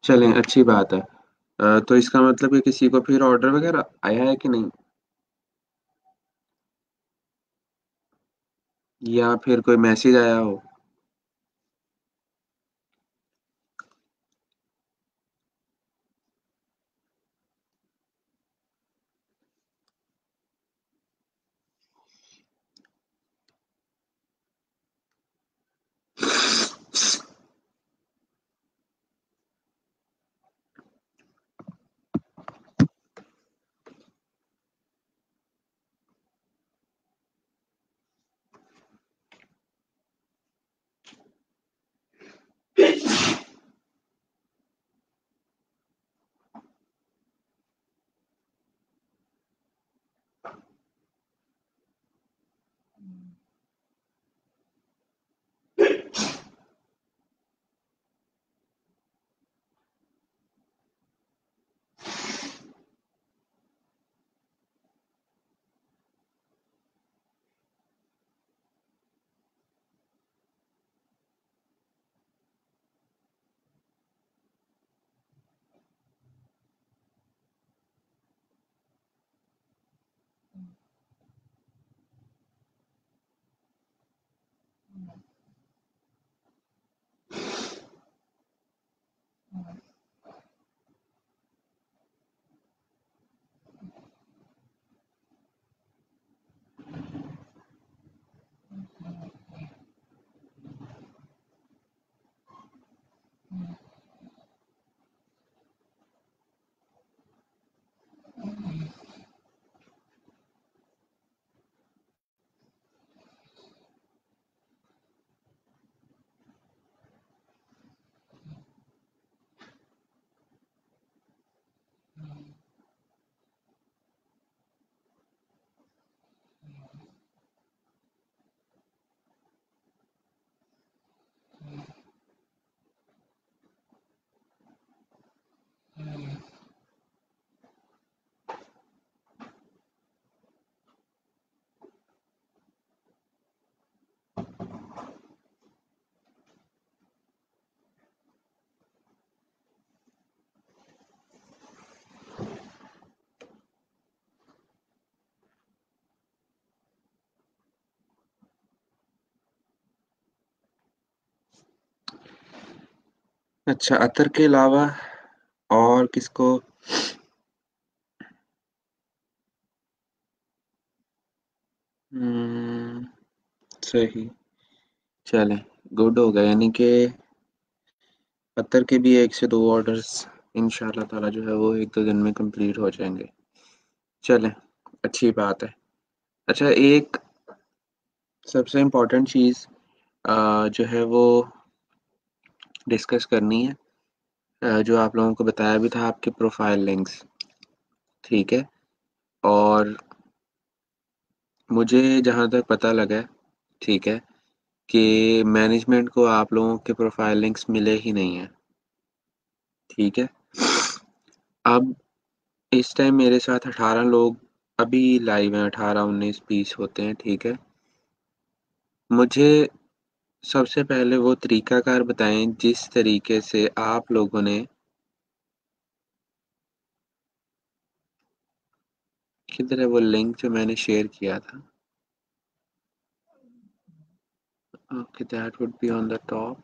चलें, अच्छी बात है। तो इसका मतलब कि किसी को फिर ऑर्डर वगैरह आया है कि नहीं, या फिर कोई मैसेज आया हो? अच्छा, अतर के अलावा और किसको? हम्म, सही। चलें, गुड हो गया, यानी कि अतर के भी 1 से 2 ऑर्डर्स इंशाल्लाह ताला जो है वो 1-2 दिन में कंप्लीट हो जाएंगे। चलें, अच्छी बात है। अच्छा, एक सबसे इम्पोर्टेंट चीज़ जो है वो डिस्कस करनी है, जो आप लोगों को बताया भी था, आपके प्रोफाइल लिंक्स, ठीक है? और मुझे जहाँ तक पता लगा है, ठीक है, कि मैनेजमेंट को आप लोगों के प्रोफाइल लिंक्स मिले ही नहीं हैं, ठीक है? अब इस टाइम मेरे साथ 18 लोग अभी लाइव हैं, 18, 19, 20 होते हैं, ठीक है? मुझे सबसे पहले वो तरीकाकार बताएँ जिस तरीके से आप लोगों ने, किधर है वो लिंक जो मैंने शेयर किया था? Okay, that would be on the top.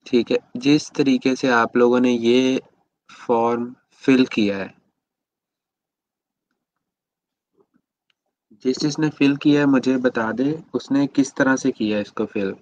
ठीक है, जिस तरीके से आप लोगों ने ये फॉर्म फिल किया है, जिसने फिल किया है मुझे बता दे उसने किस तरह से किया है इसको फिल।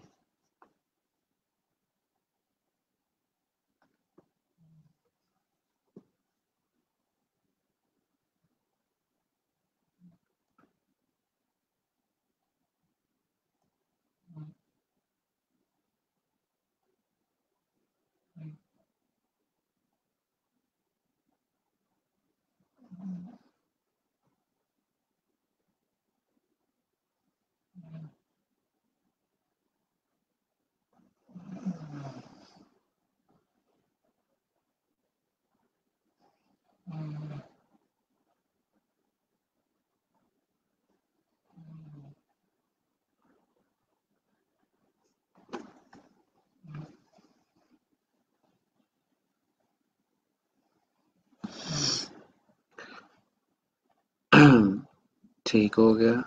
ठीक हो गया।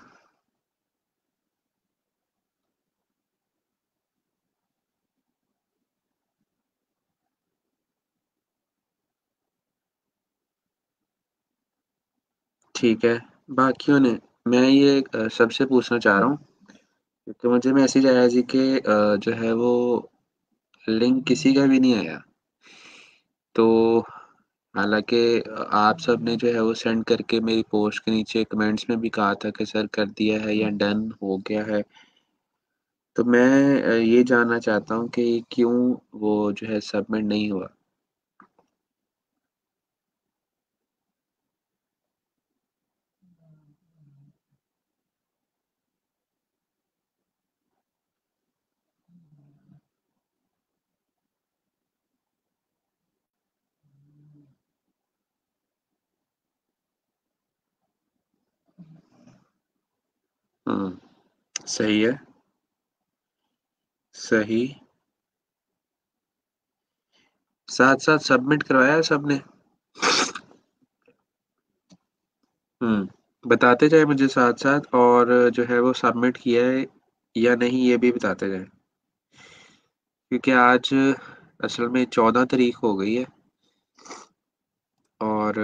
ठीक है, बाकियों ने, मैं ये सबसे पूछना चाह रहा हूँ क्योंकि मुझे मैसेज आया जी कि जो है वो लिंक किसी का भी नहीं आया। तो हालाँकि आप सब ने जो है वो सेंड करके मेरी पोस्ट के नीचे कमेंट्स में भी कहा था कि सर कर दिया है या डन हो गया है। तो मैं ये जानना चाहता हूँ कि क्यों वो जो है सबमिट नहीं हुआ? हुँ, सही है, सही। साथ-साथ सबमिट करवाया है सबने? हुँ, बताते जाएँ मुझे साथ-साथ, और जो है वो सबमिट किया है या नहीं ये भी बताते जाएँ। क्योंकि आज असल में 14 तारीख हो गई है और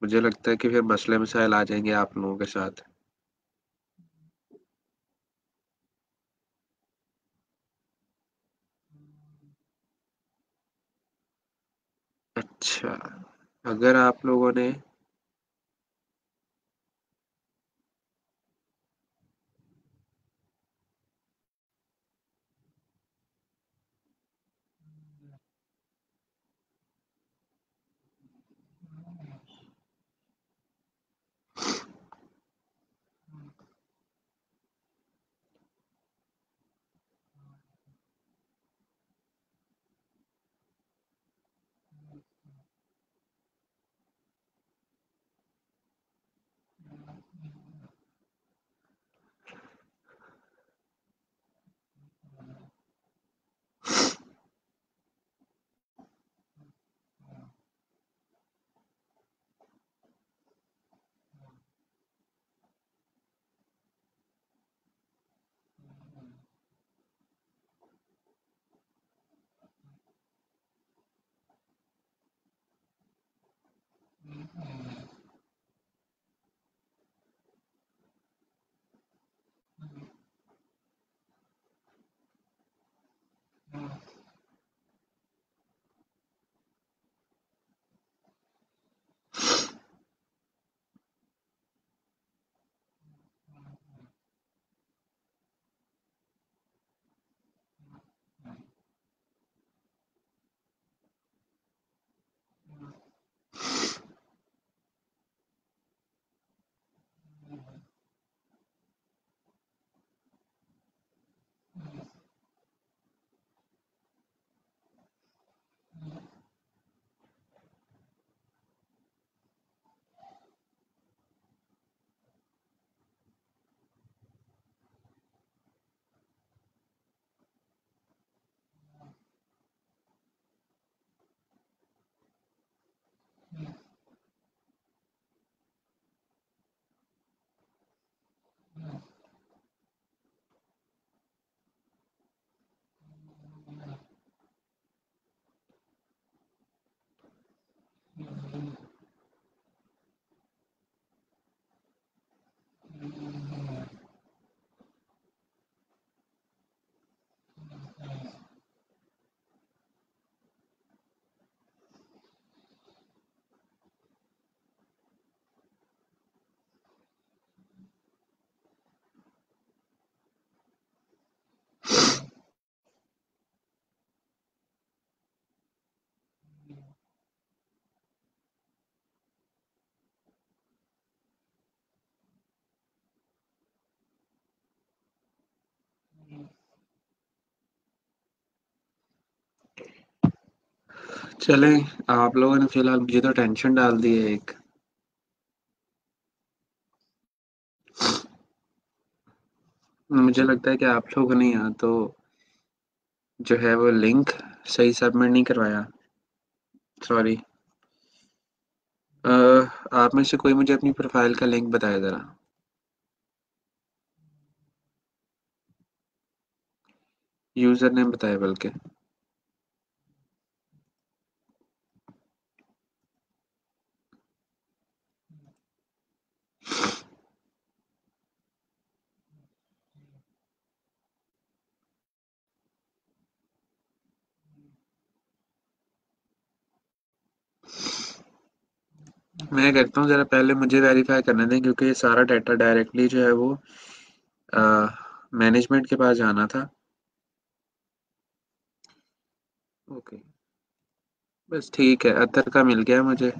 मुझे लगता है कि फिर मसले-मसाइल आ जाएँगे आप लोगों के साथ। अच्छा, अगर आप लोगों ने, चलें, आप लोगों ने फिलहाल मुझे तो टेंशन डाल दी है एक। मुझे लगता है कि आप लोगों ने यहाँ तो जो है वो लिंक सही सबमिट नहीं करवाया। सॉरी। आप में से कोई मुझे अपनी प्रोफाइल का लिंक बताए ज़रा। यूज़र नेम बताए बल्कि। मैं कहता हूँ ज़रा पहले मुझे वेरीफाई करने दें, क्योंकि ये सारा डाटा डायरेक्टली जो है वो मैनेजमेंट के पास जाना था। ओके, बस ठीक है, अतर का मिल गया मुझे।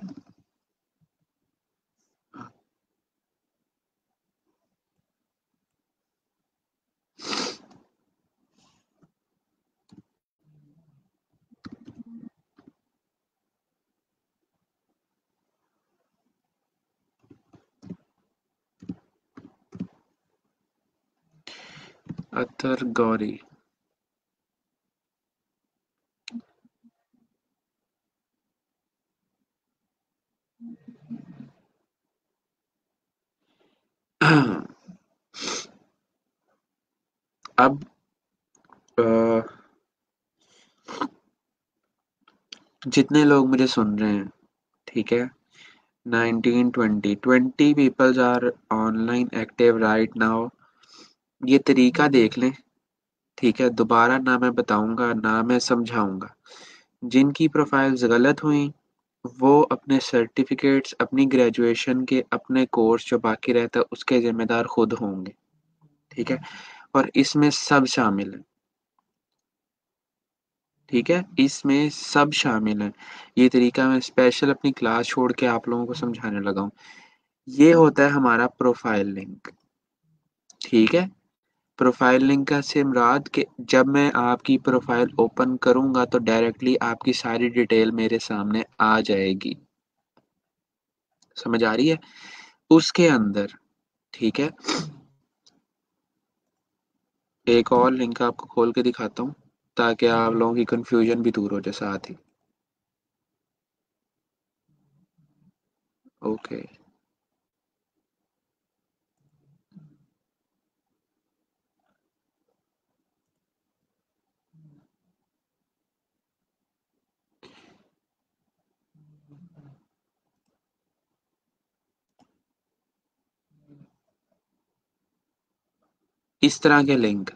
अतर गौरी। अब अ, जितने लोग मुझे सुन रहे हैं, ठीक है, 19 20 peoples are online active right now. ये तरीका देख लें, ठीक है, दोबारा ना मैं बताऊंगा ना मैं समझाऊंगा। जिनकी प्रोफाइल्स गलत हुई वो अपने सर्टिफिकेट्स, अपनी ग्रेजुएशन के, अपने कोर्स जो बाकी रहता है उसके जिम्मेदार खुद होंगे, ठीक है, और इसमें सब शामिल हैं। ठीक है, इसमें सब शामिल हैं। ये तरीका मैं स्पेशल अपनी क्लास छोड़ के आप लोगों को समझाने लगा हूँ। ये होता है हमारा प्रोफाइल लिंक, ठीक है। प्रोफाइल लिंक का से मुराद कि जब मैं आपकी प्रोफाइल ओपन करूंगा तो डायरेक्टली आपकी सारी डिटेल मेरे सामने आ जाएगी। समझ आ रही है? उसके अंदर, ठीक है, एक और लिंक आपको खोल के दिखाता हूँ ताकि आप लोगों की कंफ्यूजन भी दूर हो जाए साथ ही। ओके, इस तरह के लिंक,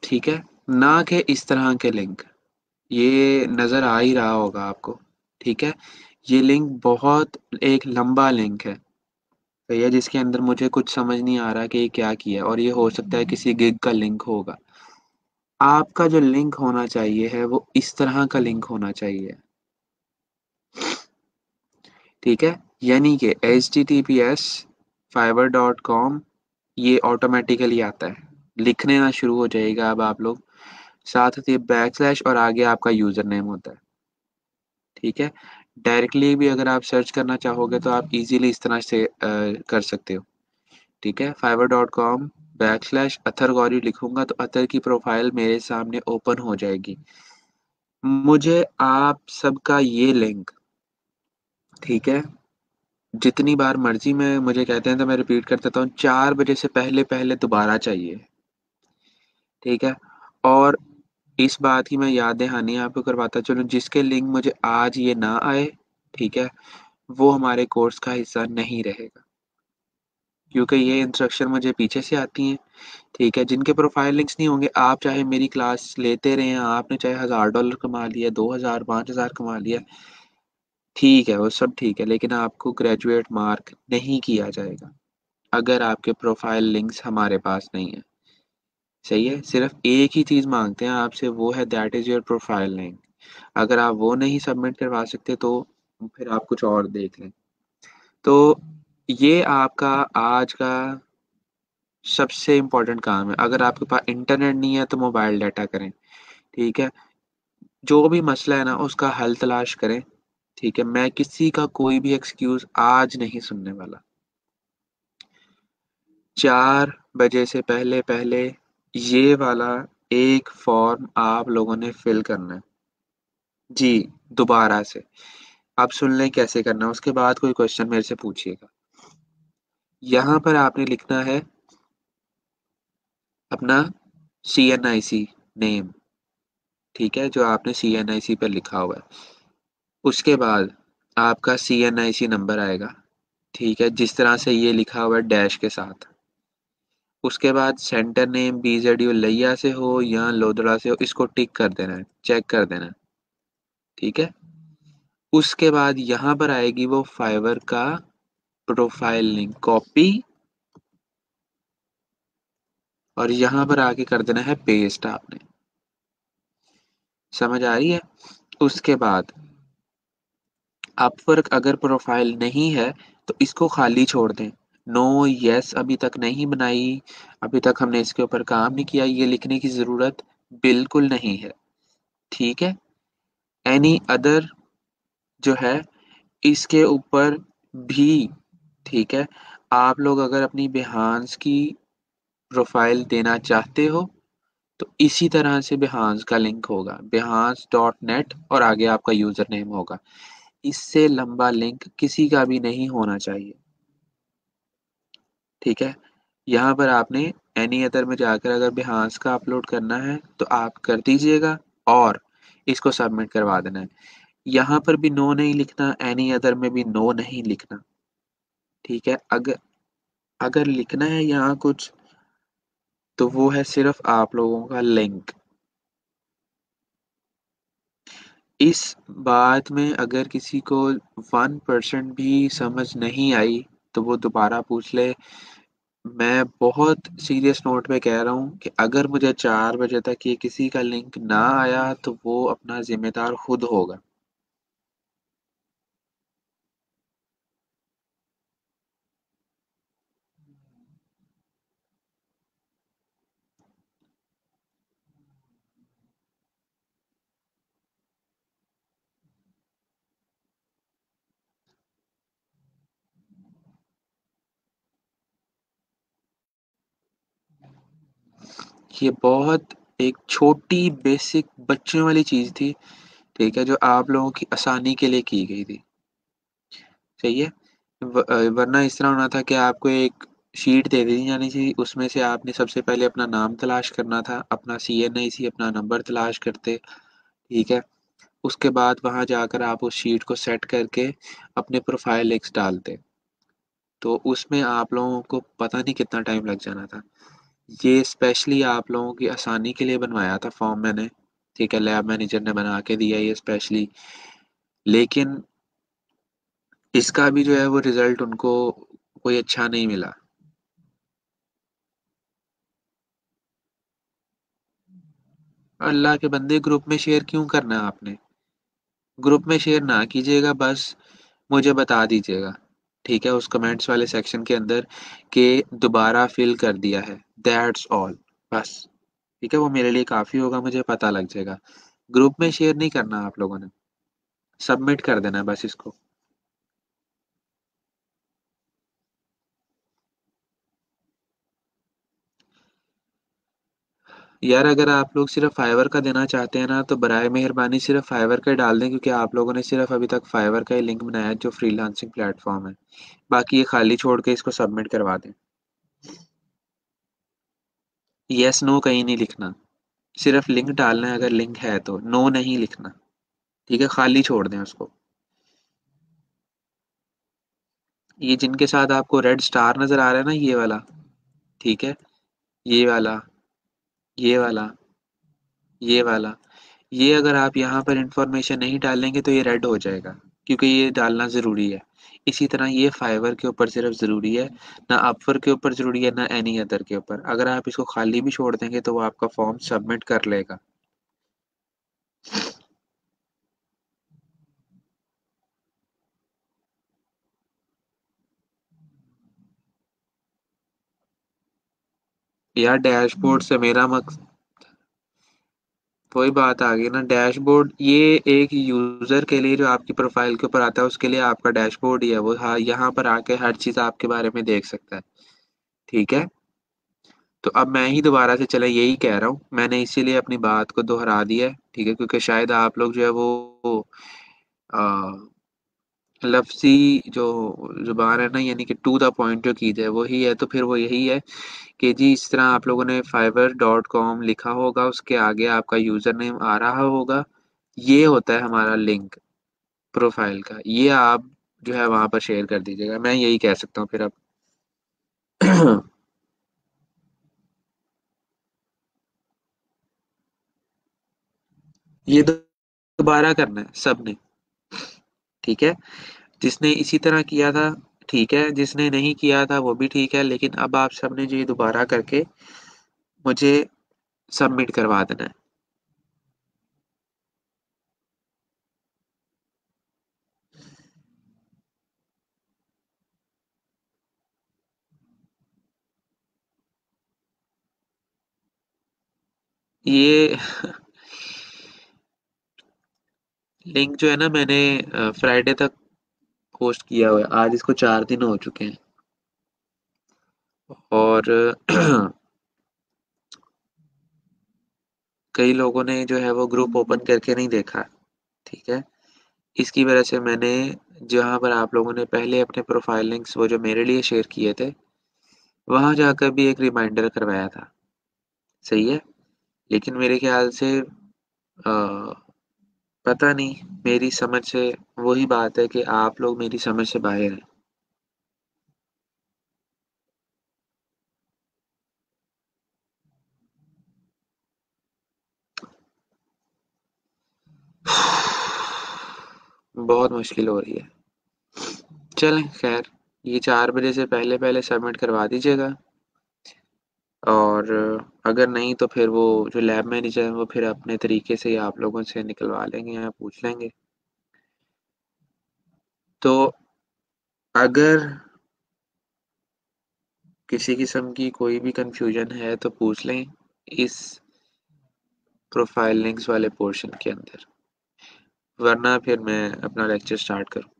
ठीक है, ना कि इस तरह के लिंक। ये नज़र आ ही रहा होगा आपको, ठीक है। ये लिंक बहुत एक लंबा लिंक है भैया, जिसके अंदर मुझे कुछ समझ नहीं आ रहा कि ये क्या किया, और ये हो सकता है किसी गिग का लिंक होगा। आपका जो लिंक होना चाहिए है वो इस तरह का लिंक होना चाहिए, ठीक है। यानी कि https://fiverr.com, ये ऑटोमेटिकली आता है, लिखने ना शुरू हो जाएगा अब आप लोग। साथ ही बैकस्लैश और आगे आपका यूजर नेम होता है, ठीक है। डायरेक्टली भी अगर आप सर्च करना चाहोगे तो आप इजीली इस तरह से कर सकते हो, ठीक है। fiverr.com/अतर गौरी लिखूंगा तो अतर की प्रोफाइल मेरे सामने ओपन हो जाएगी। मुझे आप सबका ये लिंक, ठीक है, जितनी बार मर्जी में मुझे कहते हैं तो मैं रिपीट कर देता हूँ, 4 बजे से पहले पहले दोबारा चाहिए, ठीक है। और इस बात की मैं याद दहानी आपको करवाता चलूँ, जिसके लिंक मुझे आज ये ना आए, ठीक है, वो हमारे कोर्स का हिस्सा नहीं रहेगा, क्योंकि ये इंस्ट्रक्शन मुझे पीछे से आती हैं, ठीक है। जिनके प्रोफाइल लिंक्स नहीं होंगे, आप चाहे मेरी क्लास लेते रहें, आपने चाहे $1000 कमा लिया, 2000 5000 कमा लिया, ठीक है, वो सब ठीक है, लेकिन आपको ग्रेजुएट मार्क नहीं किया जाएगा अगर आपके प्रोफाइल लिंक्स हमारे पास नहीं है। सही है, सिर्फ एक ही चीज़ मांगते हैं आपसे, वो है that is your profile link. अगर आप वो नहीं सबमिट करवा सकते तो फिर आप कुछ और देख लें। तो ये आपका आज का सबसे इम्पोर्टेंट काम है। अगर आपके पास इंटरनेट नहीं है तो मोबाइल डाटा करें, ठीक है। जो भी मसला है ना उसका हल तलाश करें, ठीक है? मैं किसी का कोई भी एक्सक्यूज़ आज नहीं सुनने वाला। 4 बजे से पहले-पहले ये वाला एक फ़ॉर्म आप लोगों ने फ़िल करना है। जी, दोबारा से। आप सुन लें कैसे करना है, उसके बाद कोई क्वेश्चन मेरे से पूछिएगा। यहाँ पर आपने लिखना है अपना सीएनआईसी नेम, ठीक है? जो आपने सीएनआईसी पे लिखा हुआ है। उसके बाद आपका सीएनआईसी नंबर आएगा, ठीक है? जिस तरह से ये लिखा हुआ है डैश के साथ। उसके बाद सेंटर नेम बीजेडयू लैया से हो या लोधड़ा से हो, इसको टिक कर देना है, चेक कर देना है, ठीक है? उसके बाद यहाँ पर आएगी वो फाइवर का प्रोफाइल लिंक कॉपी और यहाँ पर आके कर देना है पेस्ट आपने। समझ आ रही है? उसके बाद अपवर्क अगर प्रोफाइल नहीं है तो इसको खाली छोड़ दें। नो, यस अभी तक नहीं बनाई, अभी तक हमने इसके ऊपर काम नहीं किया, ये लिखने की ज़रूरत बिल्कुल नहीं है, ठीक है? एनी अदर जो है इसके ऊपर भी, ठीक है? आप लोग अगर अपनी बिहान्स की प्रोफाइल देना चाहते हो तो इसी तरह से बिहान्स का लिंक होगा, behance.net और आगे आपका यूज़र नेम होगा। इससे लंबा लिंक किसी का भी नहीं होना चाहिए, ठीक है? यहाँ पर आपने एनी अदर में जाकर अगर बिहान्स का अपलोड करना है तो आप कर दीजिएगा और इसको सबमिट करवा देना है। यहाँ पर भी नो नहीं लिखना, एनी अदर में भी नो नहीं लिखना, ठीक है? अगर अगर लिखना है यहाँ कुछ तो वो है सिर्फ़ आप लोगों का लिंक। इस बात में अगर किसी को 1% भी समझ नहीं आई तो वो दोबारा पूछ ले। मैं बहुत सीरियस नोट पे कह रहा हूँ कि अगर मुझे 4 बजे तक ये किसी का लिंक ना आया तो वो अपना ज़िम्मेदार खुद होगा। ये बहुत एक छोटी बेसिक बच्चों वाली चीज़ थी, ठीक है? जो आप लोगों की आसानी के लिए की गई थी, सही है? वरना इस तरह होना था कि आपको एक शीट दे दी जानी थी, उसमें से आपने सबसे पहले अपना नाम तलाश करना था, अपना सीएनआईसी अपना नंबर तलाश करते, ठीक है? उसके बाद वहाँ जाकर आप उस शीट को सेट करके अपने प्रोफाइल लिंक्स डालते। तो उसमें आप लोगों को पता नहीं कितना टाइम लग जाना था। ये स्पेशली आप लोगों की आसानी के लिए बनवाया था फॉर्म मैंने, ठीक है? लैब मैनेजर ने बना के दिया ये स्पेशली। लेकिन इसका भी जो है वो रिज़ल्ट उनको कोई अच्छा नहीं मिला। अल्लाह के बंदे ग्रुप में शेयर क्यों करना है आपने? ग्रुप में शेयर ना कीजिएगा, बस मुझे बता दीजिएगा, ठीक है? उस कमेंट्स वाले सेक्शन के अंदर कि दोबारा फ़िल कर दिया है, दैट्स ऑल बस, ठीक है? वो मेरे लिए काफ़ी होगा, मुझे पता लग जाएगा। ग्रुप में शेयर नहीं करना आप लोगों ने, सबमिट कर देना है बस इसको। यार अगर आप लोग सिर्फ़ फाइवर का देना चाहते हैं ना, तो बराए मेहरबानी सिर्फ़ फाइवर का ही डाल दें क्योंकि आप लोगों ने सिर्फ़ अभी तक फाइवर का ही लिंक बनाया है जो फ्रीलांसिंग प्लेटफ़ॉर्म है। बाकी ये खाली छोड़ के इसको सबमिट करवा दें। येस, नो कहीं नहीं लिखना, सिर्फ़ लिंक डालना है अगर लिंक है तो, नो नहीं लिखना, ठीक है? खाली छोड़ दें उसको। ये जिनके साथ आपको रेड स्टार नज़र आ रहा है ना ये वाला, ठीक है? ये वाला, ये वाला, ये वाला, ये अगर आप यहाँ पर इन्फॉर्मेशन नहीं डालेंगे तो ये रेड हो जाएगा, क्योंकि ये डालना ज़रूरी है। इसी तरह ये फाइवर के ऊपर सिर्फ़ ज़रूरी है, ना अपवर्क के ऊपर ज़रूरी है, ना एनी अदर के ऊपर। अगर आप इसको खाली भी छोड़ देंगे तो वो आपका फॉर्म सबमिट कर लेगा। यार डैशबोर्ड से मेरा मक वही बात आ गई ना, डैशबोर्ड ये एक यूजर के लिए जो आपकी प्रोफाइल के ऊपर आता है उसके लिए आपका डैशबोर्ड ही है वो। हाँ, यहाँ पर आके हर चीज आपके बारे में देख सकता है। ठीक है। तो अब मैं ही दोबारा से चला यही कह रहा हूँ, मैंने इसीलिए अपनी बात को दोहरा दिया है। ठीक है, क्योंकि शायद आप लोग जो है वो आ, लफ्जी जो जुबान है ना, यानी कि टू द पॉइंट जो की जाए वही है, तो फिर वो यही है कि जी इस तरह आप लोगों ने fiverr.com लिखा होगा, उसके आगे आपका यूजर नेम आ रहा होगा, ये होता है हमारा लिंक प्रोफाइल का, ये आप जो है वहां पर शेयर कर दीजिएगा, मैं यही कह सकता हूँ फिर अब। ये दोबारा करना है सबने। ठीक है, जिसने इसी तरह किया था ठीक है, जिसने नहीं किया था वो भी ठीक है, लेकिन अब आप सबने जो ये दोबारा करके मुझे सबमिट करवा देना है। ये लिंक जो है ना, मैंने फ्राइडे तक पोस्ट किया हुआ है, आज इसको 4 दिन हो चुके हैं। और कई लोगों ने जो है वो ग्रुप ओपन करके नहीं देखा। ठीक है, इसकी वजह से मैंने जहां पर आप लोगों ने पहले अपने प्रोफाइल लिंक्स वो जो मेरे लिए शेयर किए थे, वहां जाकर भी एक रिमाइंडर करवाया था। सही है, लेकिन मेरे ख्याल से पता नहीं, मेरी समझ से वही बात है कि आप लोग मेरी समझ से बाहर हैं। बहुत मुश्किल हो रही है। चलें खैर, ये 4 बजे से पहले पहले सबमिट करवा दीजिएगा। और अगर नहीं तो फिर वो जो लैब मैनेजर है वो फिर अपने तरीके से ही आप लोगों से निकलवा लेंगे या पूछ लेंगे। तो अगर किसी किस्म की कोई भी कंफ्यूजन है तो पूछ लें इस प्रोफाइल लिंक्स वाले पोर्शन के अंदर, वरना फिर मैं अपना लेक्चर स्टार्ट करूँ।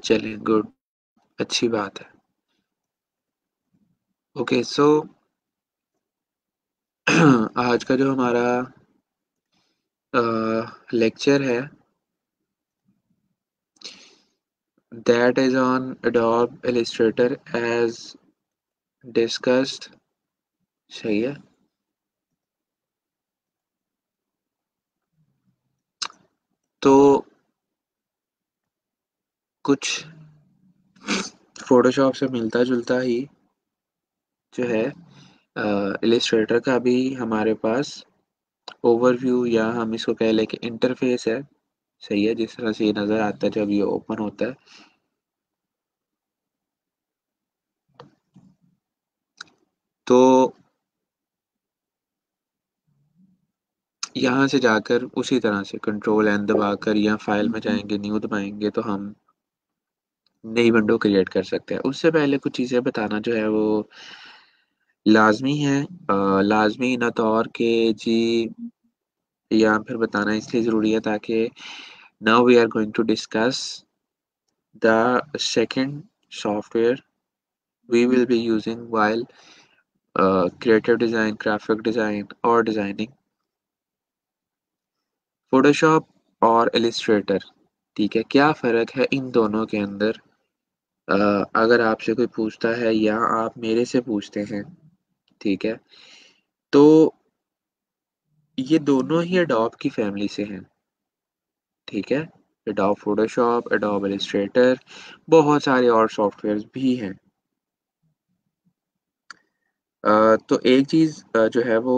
चलिए गुड, अच्छी बात है। ओके सो आज का जो हमारा लेक्चर है that is on Adobe Illustrator as discussed. सही है। तो कुछ फोटोशॉप से मिलता जुलता ही जो है इलिस्ट्रेटर का भी हमारे पास ओवरव्यू, या हम इसको कह लें कि इंटरफेस है। सही है, जिस तरह से ये नज़र आता है जब ये ओपन होता है। तो यहाँ से जाकर उसी तरह से कंट्रोल एन दबाकर या फाइल में जाएंगे, न्यू दबाएंगे तो हम नई विंडो क्रिएट कर सकते हैं। उससे पहले कुछ चीज़ें बताना जो है वो लाजमी है। लाजमी न तौर के जी, या फिर बताना इसलिए ज़रूरी है ताकि now we are going to discuss the second software we will be using while creative design, graphic design और designing, Photoshop और Illustrator। ठीक है, क्या फ़र्क है इन दोनों के अंदर अगर आपसे कोई पूछता है या आप मेरे से पूछते हैं, ठीक है? तो ये दोनों ही एडोब की फ़ैमिली से हैं, ठीक है? एडोब फ़ोटोशॉप, एडोब इलस्ट्रेटर, बहुत सारे और सॉफ्टवेयर्स भी हैं। तो एक चीज़ जो है वो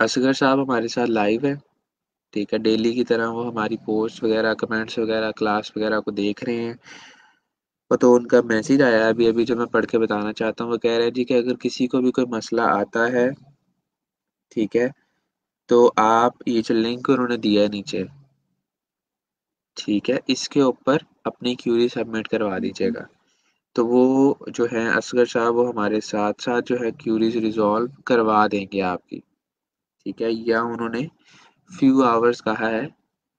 असगर साहब हमारे साथ लाइव हैं, ठीक है? डेली की तरह वो हमारी पोस्ट वगैरह, कमेंट्स वगैरह, क्लास वगैरह को देख रहे हैं। वो तो उनका मैसेज आया है अभी-अभी जो मैं पढ़ के बताना चाहता हूँ। वो कह रहे हैं जी कि अगर किसी को भी कोई मसला आता है, ठीक है? तो आप ये जो लिंक उन्होंने दिया है नीचे, ठीक है? इसके ऊपर अपनी क्यूरी सबमिट करवा दीजिएगा। तो वो जो हैं असगर साहब वो हमारे साथ-साथ जो है क्यूरीज़ रिज़ॉल्व करवा देंगे आपकी, ठीक है? या उन्होंने फ्यू आवर्स कहा है,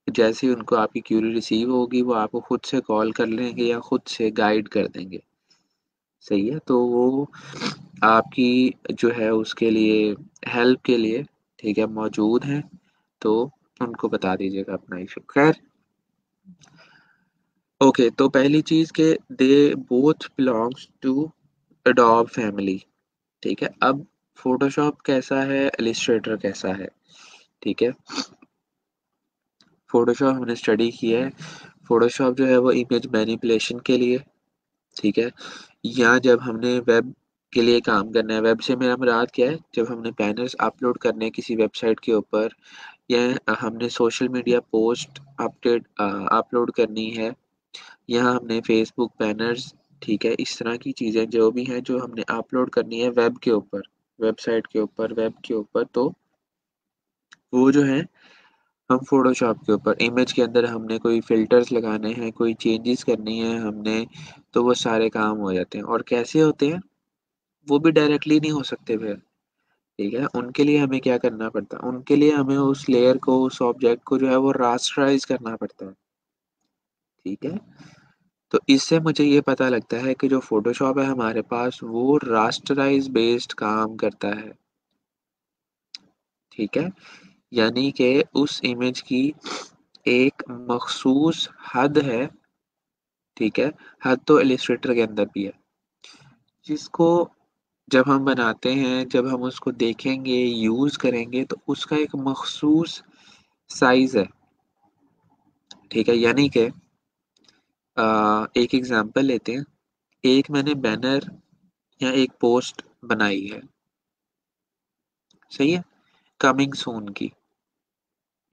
जैसे ही उनको आपकी क्यूरी रिसीव होगी वो आपको खुद से कॉल कर लेंगे या खुद से गाइड कर देंगे, सही है? तो वो आपकी जो है उसके लिए हेल्प के लिए, ठीक है, मौजूद हैं, तो उनको बता दीजिएगा अपना इश्यू। ख़ैर ओके, तो पहली चीज़ कि they both belongs to Adobe family, ठीक है? अब फ़ोटोशॉप कैसा है, इलस्ट्रेटर कैसा है, ठीक है? फ़ोटोशॉप हमने स्टडी किया है, फ़ोटोशॉप जो है वो इमेज मैनिपुलेशन के लिए, ठीक है? या जब हमने वेब के लिए काम करना है, वेब से मेरा मुराद क्या है? जब हमने बैनर्स अपलोड करने हैं किसी वेबसाइट के ऊपर या हमने सोशल मीडिया पोस्ट अपलोड करनी है या हमने फेसबुक बैनर्स, ठीक है? इस तरह की चीज़ें जो भी हैं, जो हमने अपलोड करनी है वेब के ऊपर, वेबसाइट के ऊपर, वेब के ऊपर, तो वो जो है हम फ़ोटोशॉप के ऊपर इमेज के अंदर हमने कोई फ़िल्टर्स लगाने हैं, कोई चेंजेज़ करनी है हमने, तो वो सारे काम हो जाते हैं और कैसे होते हैं? वो भी डायरेक्टली नहीं हो सकते फिर, ठीक है? उनके लिए हमें क्या करना पड़ता है? उनके लिए हमें उस लेयर को, उस ऑब्जेक्ट को जो है वो रास्टराइज़ करना पड़ता है, ठीक है? तो इससे मुझे ये पता लगता है कि जो फ़ोटोशॉप है हमारे पास वो रास्टराइज़ बेस्ड काम करता है, ठीक है? यानी कि उस इमेज की एक मख़सूस हद है, ठीक है? हद तो इलस्ट्रेटर के अंदर भी है, जिसको जब हम बनाते हैं, जब हम उसको देखेंगे, यूज़ करेंगे तो उसका एक मख़सूस साइज़ है, ठीक है? यानी कि एक एग्ज़ाम्पल लेते हैं, एक मैंने बैनर या एक पोस्ट बनाई है, सही है? कमिंग सून की।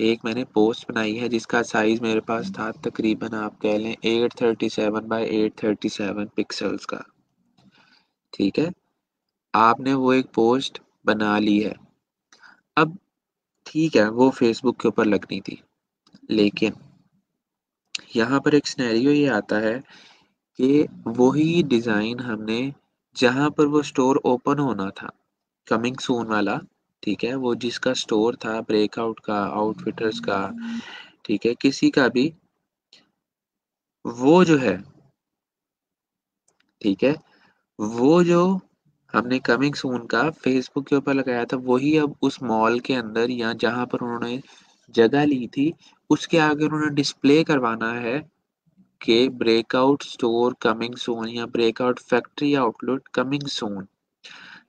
एक मैंने पोस्ट बनाई है जिसका साइज़ मेरे पास था तकरीबन आप कह लें 837 बाय 837 पिक्सेल्स का, ठीक है? आपने वो एक पोस्ट बना ली है। अब ठीक है, वो फ़ेसबुक के ऊपर लगनी थी, लेकिन यहाँ पर एक सिनेरियो ये आता है कि वही डिज़ाइन हमने जहाँ पर वो स्टोर ओपन होना था, कमिंग सून वाला, ठीक है? वो जिसका स्टोर था ब्रेकआउट का, आउटफिटर्स का, ठीक है? किसी का भी, वो जो है, ठीक है? वो जो हमने कमिंग सून का फ़ेसबुक के ऊपर लगाया था, वही अब उस मॉल के अंदर या जहाँ पर उन्होंने जगह ली थी, उसके आगे उन्होंने डिस्प्ले करवाना है कि ब्रेकआउट स्टोर कमिंग सून या breakout factory outlet coming soon,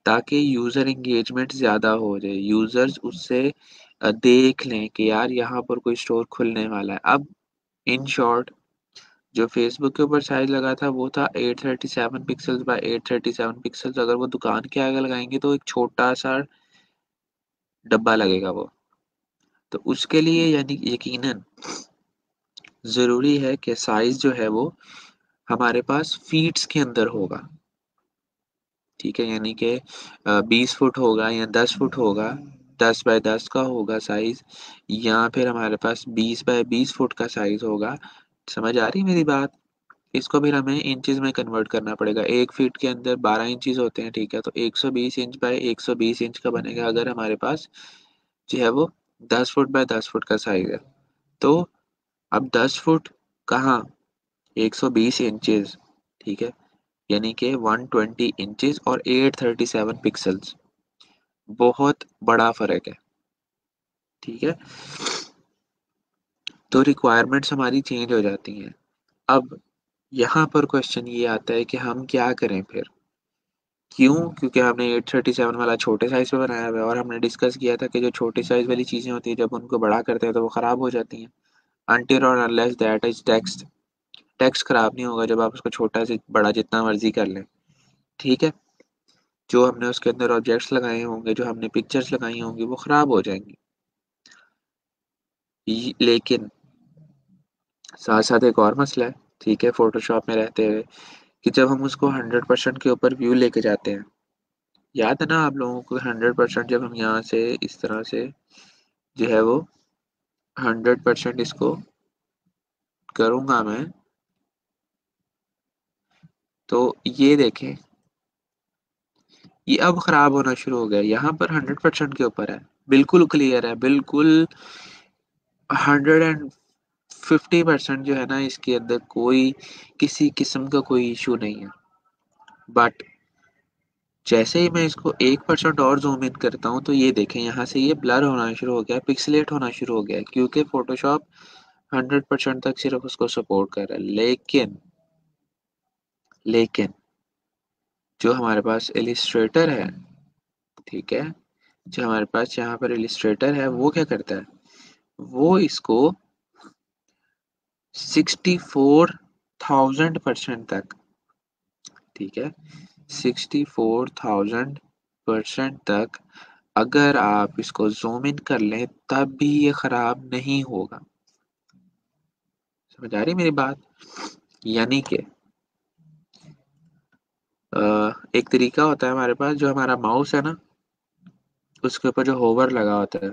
ताकि यूज़र एंगेजमेंट ज़्यादा हो जाए, यूज़र्स उससे देख लें कि यार यहाँ पर कोई स्टोर खुलने वाला है। अब इन शॉर्ट जो फ़ेसबुक के ऊपर साइज़ लगा था वो था 837 पिक्सेल्स बाय 837 पिक्सेल्स, अगर वो दुकान के आगे लगाएँगे तो एक छोटा-सा डब्बा लगेगा वो। तो उसके लिए यानी यकीनन ज़रूरी है कि साइज़ जो है वो हमारे पास फ़ीट्स के अंदर होगा, ठीक है? यानी कि 20 फुट होगा या 10 फुट होगा, 10 बाय 10 का होगा साइज़ या फिर हमारे पास 20 बाय 20 फुट का साइज़ होगा। समझ आ रही है मेरी बात? इसको फिर हमें इंचेज़ में कन्वर्ट करना पड़ेगा। 1 फीट के अंदर 12 इंचेज़ होते हैं, ठीक है? तो 120 इंच बाय 120 इंच का बनेगा अगर हमारे पास जो है वो 10 फुट बाय 10 फुट का साइज़ है। तो अब 10 फुट कहाँ? 120 इंचेज़, ठीक है? यानी कि 120 इंचेज़ और 837 पिक्सेल्स, बहुत बड़ा फ़र्क है, ठीक है? तो रिक्वायरमेंट्स हमारी चेंज हो जाती हैं। अब यहाँ पर क्वेश्चन ये आता है कि हम क्या करें फिर? क्यों? क्योंकि हमने 837 वाला छोटे साइज़ में बनाया हुआ है और हमने डिस्कस किया था कि जो छोटी साइज़ वाली चीज़ें होती हैं, जब उनको बड़ा करते हैं तो वो ख़राब हो जाती हैं। अनटिल और unless that is text, text ख़राब नहीं होगा जब आप उसको छोटा से बड़ा जितना मर्ज़ी कर लें, ठीक है? जो हमने उसके अंदर ऑब्जेक्ट्स लगाए होंगे, जो हमने पिक्चर्स लगाई होंगी, वो ख़राब हो जाएँगी। लेकिन साथ-साथ एक और मसला है, ठीक है, फ़ोटोशॉप में रहते हुए, कि जब हम उसको 100% के ऊपर व्यू लेके जाते हैं, याद है ना आप लोगों को 100% जब हम यहाँ से इस तरह से जो है वो 100% इसको करूँगा मैं, तो ये देखें, ये अब ख़राब होना शुरू हो गया है। यहाँ पर 100% के ऊपर है, बिल्कुल क्लियर है, बिल्कुल 150% जो है ना इसके अंदर कोई किसी किस्म का कोई इश्यू नहीं है। बट जैसे ही मैं इसको 1% और ज़ूम इन करता हूँ, तो ये देखें यहाँ से ये ब्लर होना शुरू हो गया है, पिक्सेलेट होना शुरू हो गया है, क्योंकि फ़ोटोशॉप 100% तक सिर्फ़ उसको सपोर्ट कर रहा है। लेकिन जो हमारे पास इलिस्ट्रेटर है, ठीक है? जो हमारे पास यहाँ पर इलिस्ट्रेटर है, वो क्या करता है? वो इसको 64,000% तक, ठीक है? 64,000% तक अगर आप इसको ज़ूम इन कर लें, तब भी ये ख़राब नहीं होगा। समझ आ रही है मेरी बात? यानी कि एक तरीका होता है हमारे पास, जो हमारा माउस है ना, उसके ऊपर जो होवर लगा होता है,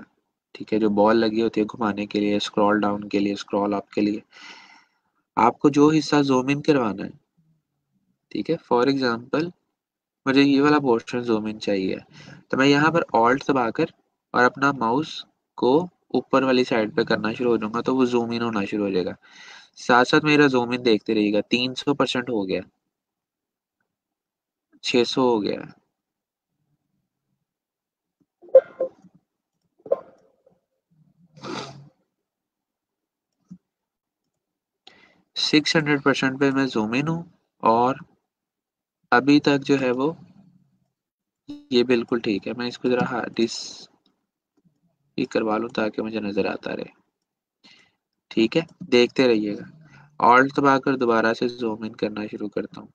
ठीक है? जो बॉल लगी होती है घुमाने के लिए, स्क्रॉल डाउन के लिए, स्क्रॉल अप के लिए, आपको जो हिस्सा ज़ूम इन करवाना है, ठीक है? फॉर एग्ज़ाम्पल मुझे ये वाला पोर्शन ज़ूम इन चाहिए, तो मैं यहाँ पर ऑल्ट दबाकर और अपना माउस को ऊपर वाली साइड पे करना शुरू हो जाऊँगा, तो वो ज़ूम इन होना शुरू हो जाएगा। साथ-साथ मेरा ज़ूम इन देखते रहिएगा, 300% हो गया, 600 हो गया, 600% पे मैं ज़ूम इन हूँ और अभी तक जो है वो ये बिल्कुल ठीक है। मैं इसको ज़रा ये करवा लूँ ताकि मुझे नज़र आता रहे। ठीक है? देखते रहिएगा। ऑल्ट दबाकर दोबारा से ज़ूम इन करना शुरू करता हूँ।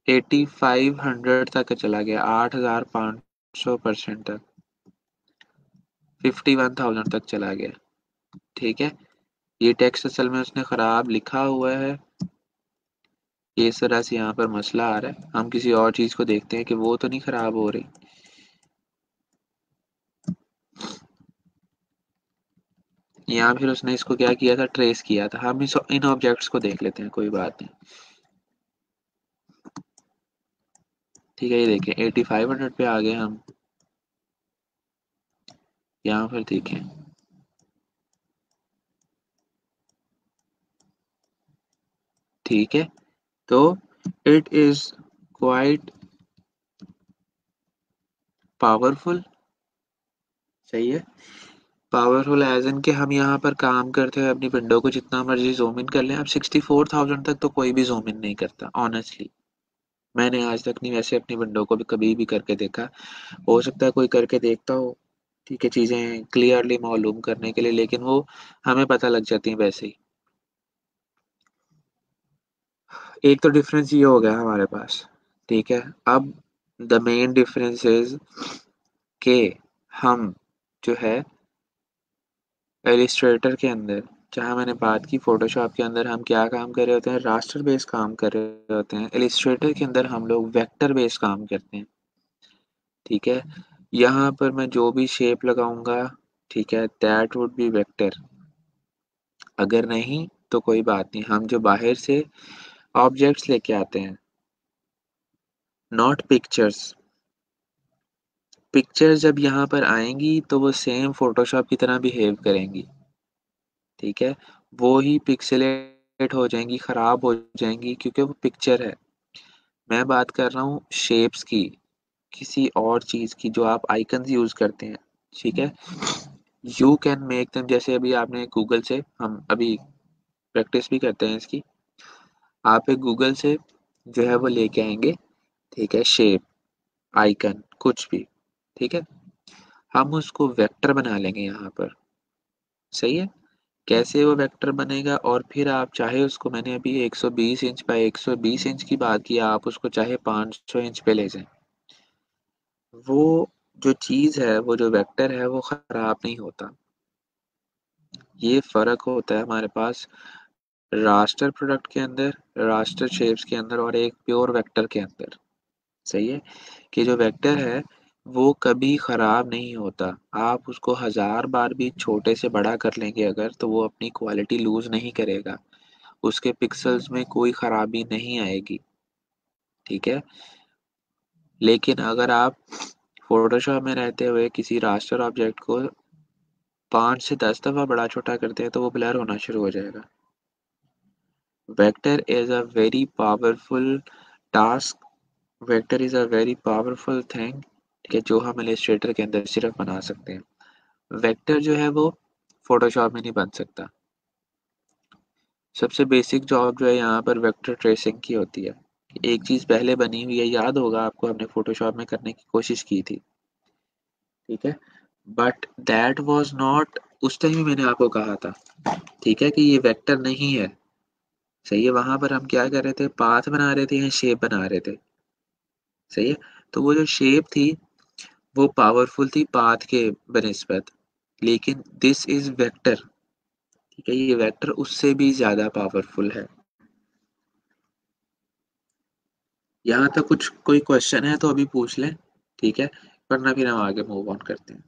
8500 तक चला गया, 8500% तक, 51,000 तक चला गया। ठीक है? ये टेक्स्ट असल में उसने ख़राब लिखा हुआ है। ये इस तरह से यहाँ पर मसला आ रहा है। हम किसी और चीज़ को देखते हैं कि वो तो नहीं ख़राब हो रही। या फिर उसने इसको क्या किया था, ट्रेस किया था। हम इन ऑब्जेक्ट्स को देख लेते हैं, कोई बात नहीं। ठीक है, ये देखें 8500 पे आ गए हम। यहाँ पर देखें, ठीक है, तो इट इज़ क्वाइट पावरफुल, सही है। पावरफुल एज़ इन कि हम यहाँ पर काम करते हुए अपनी विंडो को जितना मर्ज़ी ज़ूम इन कर लें। अब 64,000 तक तो कोई भी ज़ूम इन नहीं करता ऑनेस्टली। मैंने आज तक नहीं वैसे अपनी विंडो को भी कभी भी करके देखा। हो सकता है कोई करके देखता हो, ठीक है, चीज़ें क्लियरली मालूम करने के लिए, लेकिन वो हमें पता लग जाती हैं वैसे ही। एक तो डिफरेंस ये हो गया हमारे पास, ठीक है। अब द मेन डिफरेंस इज़ के हम जो है इलिस्ट्रेटर के अंदर, जहाँ मैंने बात की फ़ोटोशॉप के अंदर हम क्या काम कर रहे होते हैं, रास्टर बेस्ड काम कर रहे होते हैं। इलिस्ट्रेटर के अंदर हम लोग वेक्टर बेस्ड काम करते हैं, ठीक है। यहाँ पर मैं जो भी शेप लगाऊँगा, ठीक है, दैट वुड बी वेक्टर। अगर नहीं तो कोई बात नहीं, हम जो बाहर से ऑब्जेक्ट्स लेके आते हैं, नॉट पिक्चर्स। पिक्चर्स जब यहाँ पर आएँगी तो वो सेम फ़ोटोशॉप की तरह बिहेव करेंगी, ठीक है? वो ही पिक्सेलेट हो जाएँगी, ख़राब हो जाएँगी, क्योंकि वो पिक्चर है। मैं बात कर रहा हूँ शेप्स की, किसी और चीज़ की जो आप आइकन्स यूज़ करते हैं, ठीक है? यू कैन मेक देम, जैसे अभी आपने गूगल से, हम अभी प्रैक्टिस भी करते हैं इसकी। आप एक गूगल से जो है वो लेके आएँगे, ठीक है? शेप, आइकन कुछ भी, ठीक है? हम उसको वेक्टर बना लेंगे यहाँ पर, सही है? कैसे वो वेक्टर बनेगा, और फिर आप चाहे उसको, मैंने अभी 120 इंच बाय 120 इंच की बात की, आप उसको चाहे 500 इंच पे ले जाएँ। वो जो चीज़ है, वो जो वेक्टर है, वो खराब नहीं होता। ये फ़र्क होता है हमारे पास रास्टर प्रोडक्ट के अंदर, रास्टर शेप्स के अंदर, और एक प्योर वेक्टर के अंदर। सही है? कि जो वेक्टर है, वो कभी खराब नहीं होता। आप उसको 1000 बार भी छोटे से बड़ा कर लेंगे अगर, तो वो अपनी क्वालिटी लूज़ नहीं करेगा। उसके पिक्सेल्स में कोई खराबी नहीं आएगी, ठीक है? लेकिन अगर आप फ़ोटोशॉप में रहते हुए किसी रास्टर ऑब्जेक्ट को 5 से 10 दफ़ा बड़ा छोटा करते हैं, तो वो ब्लर होना शुरू हो जाएगा। Vector is a very powerful task, vector is a very powerful thing, ठीक है? जो हम इलस्ट्रेटर के अंदर सिर्फ़ बना सकते हैं। वेक्टर जो है वो फ़ोटोशॉप में नहीं बन सकता। सबसे बेसिक जॉब जो है यहाँ पर वेक्टर ट्रेसिंग की होती है। एक चीज़ पहले बनी हुई है, याद होगा आपको, हमने फ़ोटोशॉप में करने की कोशिश की थी, ठीक है? बट दैट वाज़ नॉट, उस टाइम ही मैंने आपको कहा था, ठीक है, कि ये वेक्टर नहीं है, सही है? वहाँ पर हम क्या कर रहे थे, पाथ बना रहे थे या शेप बना रहे थे, सही है? तो वो जो शेप थी, वो पावरफुल थी पाथ के बनिस्बत, लेकिन दिस इज़ वेक्टर, ठीक है? ये वेक्टर उससे भी ज़्यादा पावरफुल है। यहाँ तक कुछ कोई क्वेश्चन है तो अभी पूछ लें, ठीक है? वरना फिर हम आगे मूव ऑन करते हैं।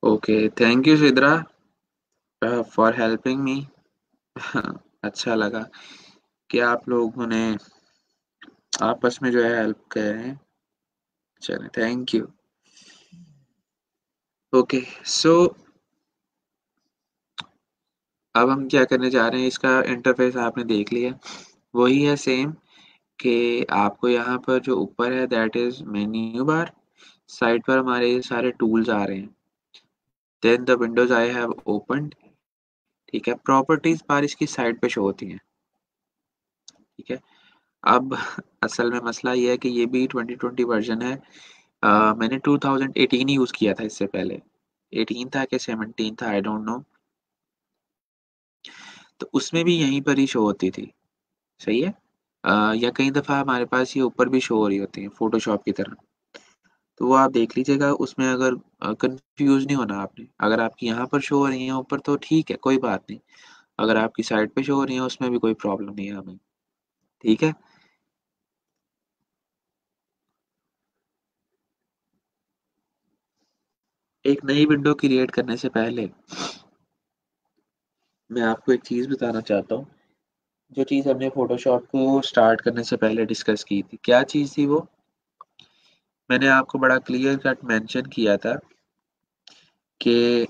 Okay, thank you Sidra for helping me. अच्छा लगा कि आप लोगों ने आपस में जो है हेल्प कर रहे हैं। चलें, थैंक यू। ओके, सो अब हम क्या करने जा रहे हैं, इसका इंटरफ़ेस आपने देख लिया। वही है सेम, कि आपको यहाँ पर जो ऊपर है that is menu bar, side पर हमारे ये सारे टूल्स आ रहे हैं। Then the windows I have opened, ठीक है? प्रॉपर्टीज़ बार इसकी साइड पे शो होती हैं, ठीक है? अब असल में मसला ये है कि ये भी 2020 वर्ज़न है। मैंने 2018 यूज़ किया था इससे पहले। 18 था कि 17 था, आई डोंट नो। तो उसमें भी यहीं पर ही शो होती थी, सही है? या कई दफ़ा हमारे पास ये ऊपर भी शो हो रही होती हैं फ़ोटोशॉप की तरह। तो वो आप देख लीजिएगा उसमें, अगर कन्फ्यूज़ नहीं होना आपने। अगर आपकी यहाँ पर शो हो रही हैं ऊपर तो ठीक है, कोई बात नहीं। अगर आपकी साइड पे शो हो रही हैं उसमें भी कोई प्रॉब्लम नहीं है हमें, ठीक है? एक नई विंडो क्रिएट करने से पहले मैं आपको एक चीज़ बताना चाहता हूँ, जो चीज़ हमने फ़ोटोशॉप को स्टार्ट करने से पहले डिस्कस की थी। क्या चीज़ थी वो? मैंने आपको बड़ा क्लियर कट मेंशन किया था कि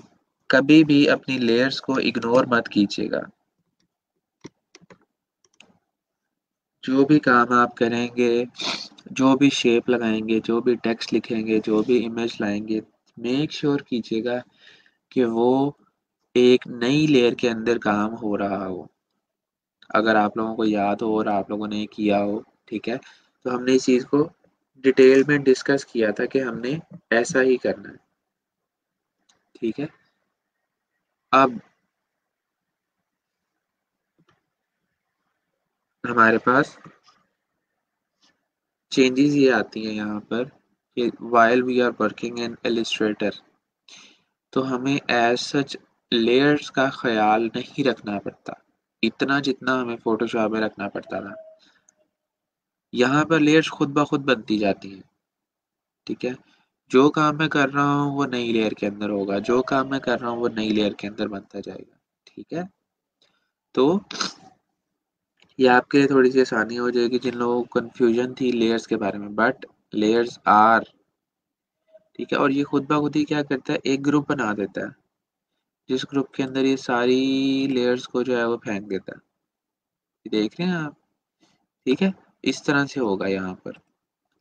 कभी भी अपनी लेयर्स को इग्नोर मत कीजिएगा। जो भी काम आप करेंगे, जो भी शेप लगाएँगे, जो भी टेक्स्ट लिखेंगे, जो भी इमेज लाएँगे, मेक श्योर कीजिएगा कि वो एक नई लेयर के अंदर काम हो रहा हो। अगर आप लोगों को याद हो और आप लोगों ने किया हो, ठीक है? तो हमने इस चीज़ को डिटेल में डिस्कस किया था कि हमने ऐसा ही करना है, ठीक है? अब हमारे पास चेंजेस ये आती हैं यहाँ पर कि while we are working in Illustrator, तो हमें एज सच लेयर्स का ख्याल नहीं रखना पड़ता इतना जितना हमें फोटोशॉप में रखना पड़ता था। यहाँ पर लेयर्स खुद ब खुद बनती जाती हैं। ठीक है, जो काम मैं कर रहा हूँ वो नई लेयर के अंदर होगा, जो काम मैं कर रहा हूँ वो नई लेयर के अंदर बनता जाएगा। ठीक है, तो ये आपके लिए थोड़ी सी आसानी हो जाएगी जिन लोगों को कंफ्यूजन थी लेयर्स के बारे में। बट लेयर्स आर, ठीक है, और ये खुद ब खुद ही क्या करता है, एक ग्रुप बना देता है जिस ग्रुप के अंदर ये सारी लेयर्स को जो है वो फेंक देता है। ये देख रहे हैं आप? ठीक है, इस तरह से होगा यहाँ पर।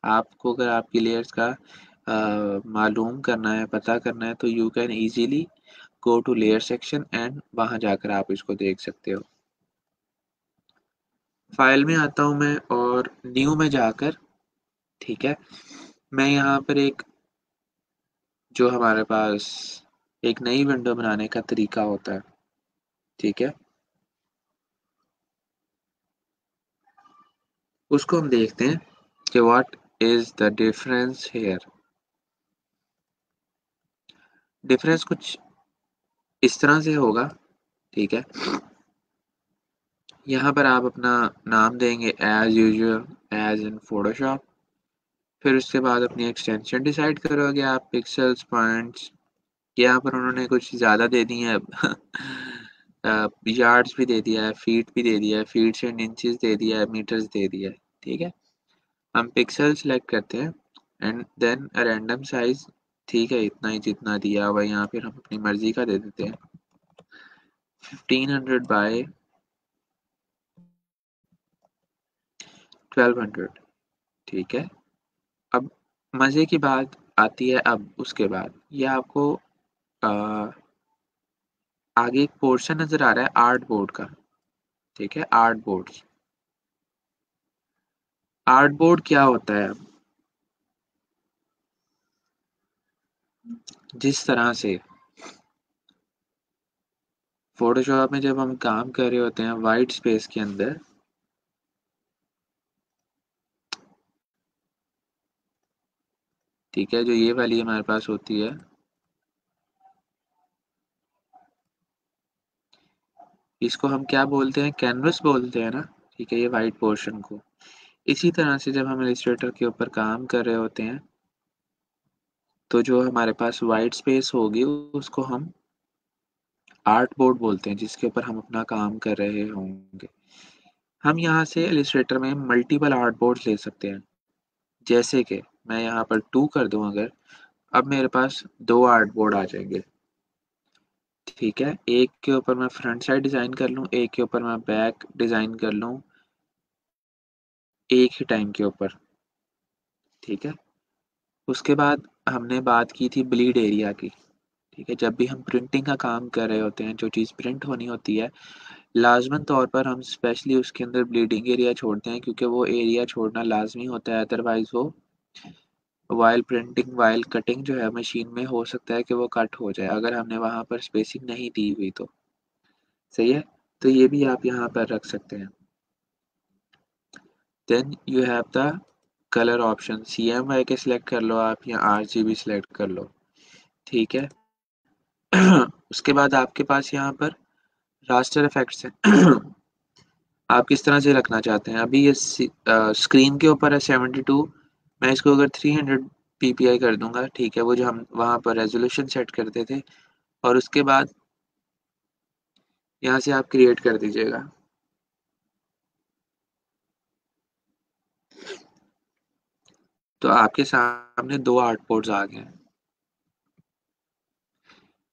आपको अगर आपकी लेयर्स का मालूम करना है, पता करना है, तो you can easily go to layer section and वहां जाकर आप इसको देख सकते हो। फाइल में आता हूँ मैं और न्यू में जाकर, ठीक है, मैं यहाँ पर एक जो हमारे पास एक नई विंडो बनाने का तरीका होता है, ठीक है, उसको हम देखते हैं कि what is the difference here. Difference कुछ इस तरह से होगा, ठीक है, यहाँ पर आप अपना नाम देंगे as usual as in Photoshop. फिर उसके बाद अपनी एक्सटेंशन डिसाइड करोगे आप, पिक्सल्स, पॉइंट्स। यहाँ पर उन्होंने कुछ ज़्यादा दे दी है यार्ड्स भी दे दिया है, फीट भी दे दिया है, फीट्स एंड इंचेस दे दिया है, मीटर्स दे दिया है। ठीक है, हम पिक्सल सेलेक्ट करते हैं एंड देन रैंडम साइज, ठीक है, इतना ही जितना दिया हुआ है यहाँ पर हम अपनी मर्जी का दे देते हैं 1500 बाय 1200। ठीक है, अब मज़े की बात आती है, अब उसके बाद ये आपको आ, आगे एक पोर्शन नज़र आ रहा है आर्ट बोर्ड का। ठीक है, आर्ट बोर्ड, आर्ट बोर्ड क्या होता है? जिस तरह से फोटोशॉप में जब हम काम कर रहे होते हैं वाइट स्पेस के अंदर, ठीक है, जो ये वाली हमारे पास होती है, इसको हम क्या बोलते हैं, कैनवस बोलते हैं ना। ठीक है, ये वाइट पोर्शन को। इसी तरह से जब हम इलस्ट्रेटर के ऊपर काम कर रहे होते हैं तो जो हमारे पास वाइट स्पेस होगी उसको हम आर्ट बोर्ड बोलते हैं, जिसके ऊपर हम अपना काम कर रहे होंगे। हम यहाँ से इलस्ट्रेटर में मल्टीपल आर्ट बोर्ड ले सकते हैं। जैसे कि मैं यहाँ पर 2 कर दूं अगर, अब मेरे पास 2 आर्ट बोर्ड आ जाएंगे। ठीक है, एक के ऊपर मैं फ्रंट साइड डिज़ाइन कर लूँ, एक के ऊपर मैं बैक डिज़ाइन कर लूँ, एक ही टाइम के ऊपर। ठीक है, उसके बाद हमने बात की थी ब्लीड एरिया की। ठीक है, जब भी हम प्रिंटिंग का काम कर रहे होते हैं, जो चीज़ प्रिंट होनी होती है, लाजमन तौर पर हम स्पेशली उसके अंदर ब्लीडिंग एरिया छोड़ते हैं, क्योंकि वो एरिया छोड़ना लाजमी होता है, अदरवाइज वो वाइल प्रिंटिंग, वाइल कटिंग जो है मशीन में, हो सकता है कि वो कट हो जाए अगर हमने वहाँ पर स्पेसिंग नहीं दी हुई तो। सही है, तो ये भी आप यहाँ पर रख सकते हैं। Then you have the colour option, CMYK के सिलेक्ट कर लो आप या RGB सिलेक्ट कर लो। ठीक है, उसके बाद आपके पास यहाँ पर रास्टर इफेक्ट्स है। आप किस तरह से रखना चाहते हैं? अभी ये स्क्रीन के ऊपर है 72, मैं इसको अगर 300 ppi कर दूंगा, ठीक है, वो जो हम वहाँ पर रेजोल्यूशन सेट करते थे, और उसके बाद यहाँ से आप क्रिएट कर दीजिएगा। तो आपके सामने 2 आर्ट बोर्ड्स आ गए हैं।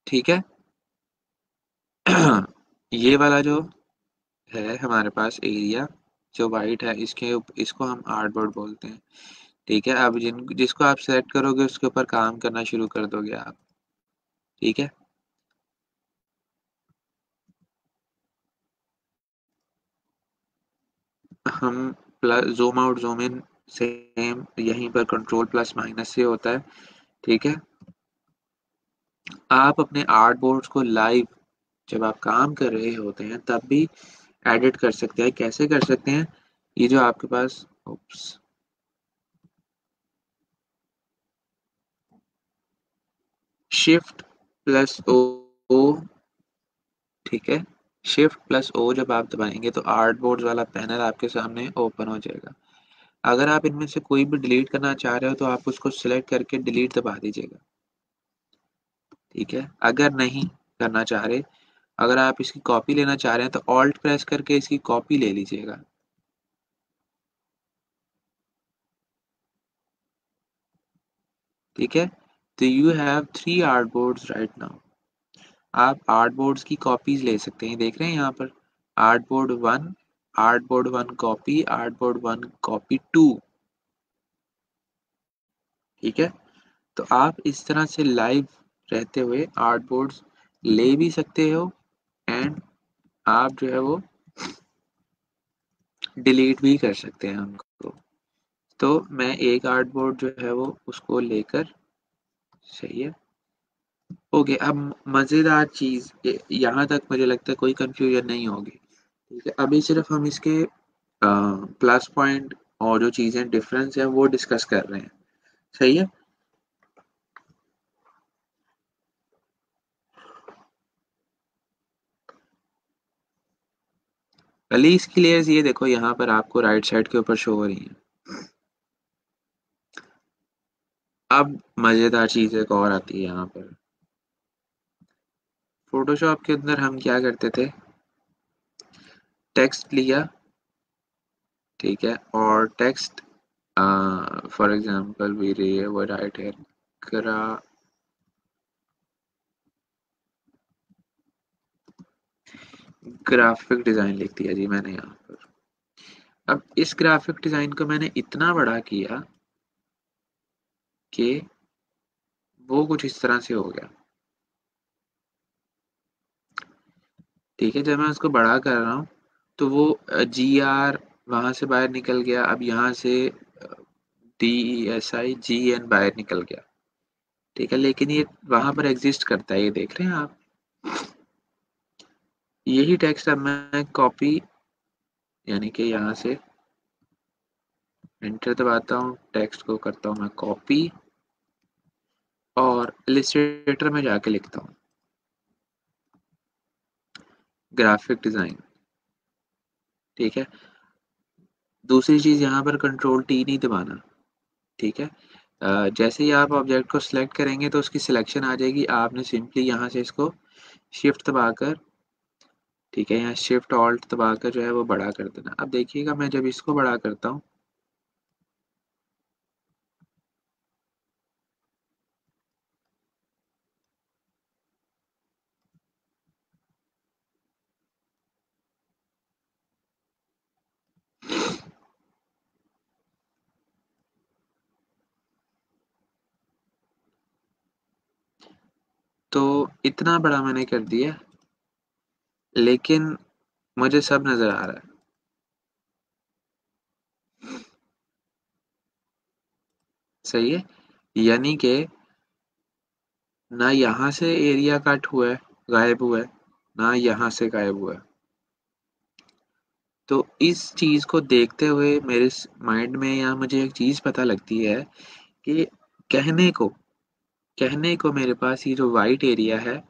ठीक है, ये वाला जो है हमारे पास एरिया जो वाइट है, इसको हम आर्ट बोर्ड बोलते हैं। ठीक है, अब जिसको आप सेलेक्ट करोगे उसके ऊपर काम करना शुरू कर दोगे आप। ठीक है, हम plus zoom out zoom in same यहीं पर कंट्रोल प्लस माइनस से होता है। ठीक है, आप अपने आर्ट बोर्ड्स को लाइव जब आप काम कर रहे होते हैं तब भी एडिट कर सकते हैं। कैसे कर सकते हैं? ये जो आपके पास शिफ्ट प्लस ओ, ठीक है, शिफ्ट प्लस ओ जब आप दबाएंगे तो आर्ट बोर्ड वाला पैनल आपके सामने ओपन हो जाएगा। अगर आप इनमें से कोई भी डिलीट करना चाह रहे हो तो आप उसको सिलेक्ट करके डिलीट दबा दीजिएगा, ठीक है। अगर नहीं करना चाह रहे, अगर आप इसकी कॉपी लेना चाह रहे हैं तो ऑल्ट प्रेस करके इसकी कॉपी ले लीजिएगा। ठीक है, तो you have 3 art boards right now. आप आर्ट बोर्ड्स की कॉपीज ले सकते हैं, देख रहे हैं यहाँ पर art board 1, art board 1 copy, art board 1 copy 2, ठीक है। तो आप इस तरह से लाइव रहते हुए आर्ट बोर्ड्स ले भी सकते हो एंड आप जो है वो डिलीट भी कर सकते हैं उनको। तो मैं एक आर्ट बोर्ड जो है वो उसको लेकर, सही है, ओके। अब मज़ेदार चीज़ यहाँ तक मुझे लगता है कोई कंफ्यूजन नहीं होगी, ठीक है। अभी सिर्फ हम इसके प्लस पॉइंट और जो चीज़ें डिफरेंस है वो डिस्कस कर रहे हैं, सही है। रिलीज की लेयर्स ये देखो यहाँ पर आपको राइट साइड के ऊपर शो हो रही हैं। अब मज़ेदार चीज़ एक और आती है यहाँ पर। फोटोशॉप के अंदर हम क्या करते थे, टेक्स्ट लिया, ठीक है, और टेक्स्ट फॉर एग्जांपल वी रे वो राइट है ग्रा ग्राफिक डिज़ाइन लिख दिया जी मैंने यहाँ पर। अब इस ग्राफिक डिज़ाइन को मैंने इतना बड़ा किया कि वो कुछ इस तरह से हो गया, ठीक है। जब मैं उसको बड़ा कर रहा हूँ तो वो जी आर वहां से बाहर निकल गया, अब यहाँ से D S I G N बाहर निकल गया, ठीक है। लेकिन ये वहां पर एग्जिस्ट करता है, ये देख रहे हैं आप। यही टेक्स्ट अब मैं कॉपी, यानी कि यहाँ से एंटर दबाता हूँ, टेक्स्ट को करता हूँ मैं कॉपी और इलिस्ट्रेटर में जाके लिखता हूँ ग्राफिक डिजाइन, ठीक है। दूसरी चीज यहाँ पर कंट्रोल टी नहीं दबाना, ठीक है। जैसे ही आप ऑब्जेक्ट को सिलेक्ट करेंगे तो उसकी सिलेक्शन आ जाएगी, आपने सिंपली यहाँ से इसको शिफ्ट दबाकर, ठीक है, यहाँ शिफ्ट ऑल्ट दबाकर जो है वो बड़ा कर देना। अब देखिएगा मैं जब इसको बड़ा करता हूँ, तो इतना बड़ा मैंने कर दिया, लेकिन मुझे सब नजर आ रहा है, सही है। यानी कि ना यहाँ से एरिया कट हुआ है, गायब हुआ है, ना यहाँ से गायब हुआ है। तो इस चीज को देखते हुए मेरे माइंड में यहाँ मुझे एक चीज पता लगती है कि कहने को कहने को मेरे पास ये जो वाइट एरिया है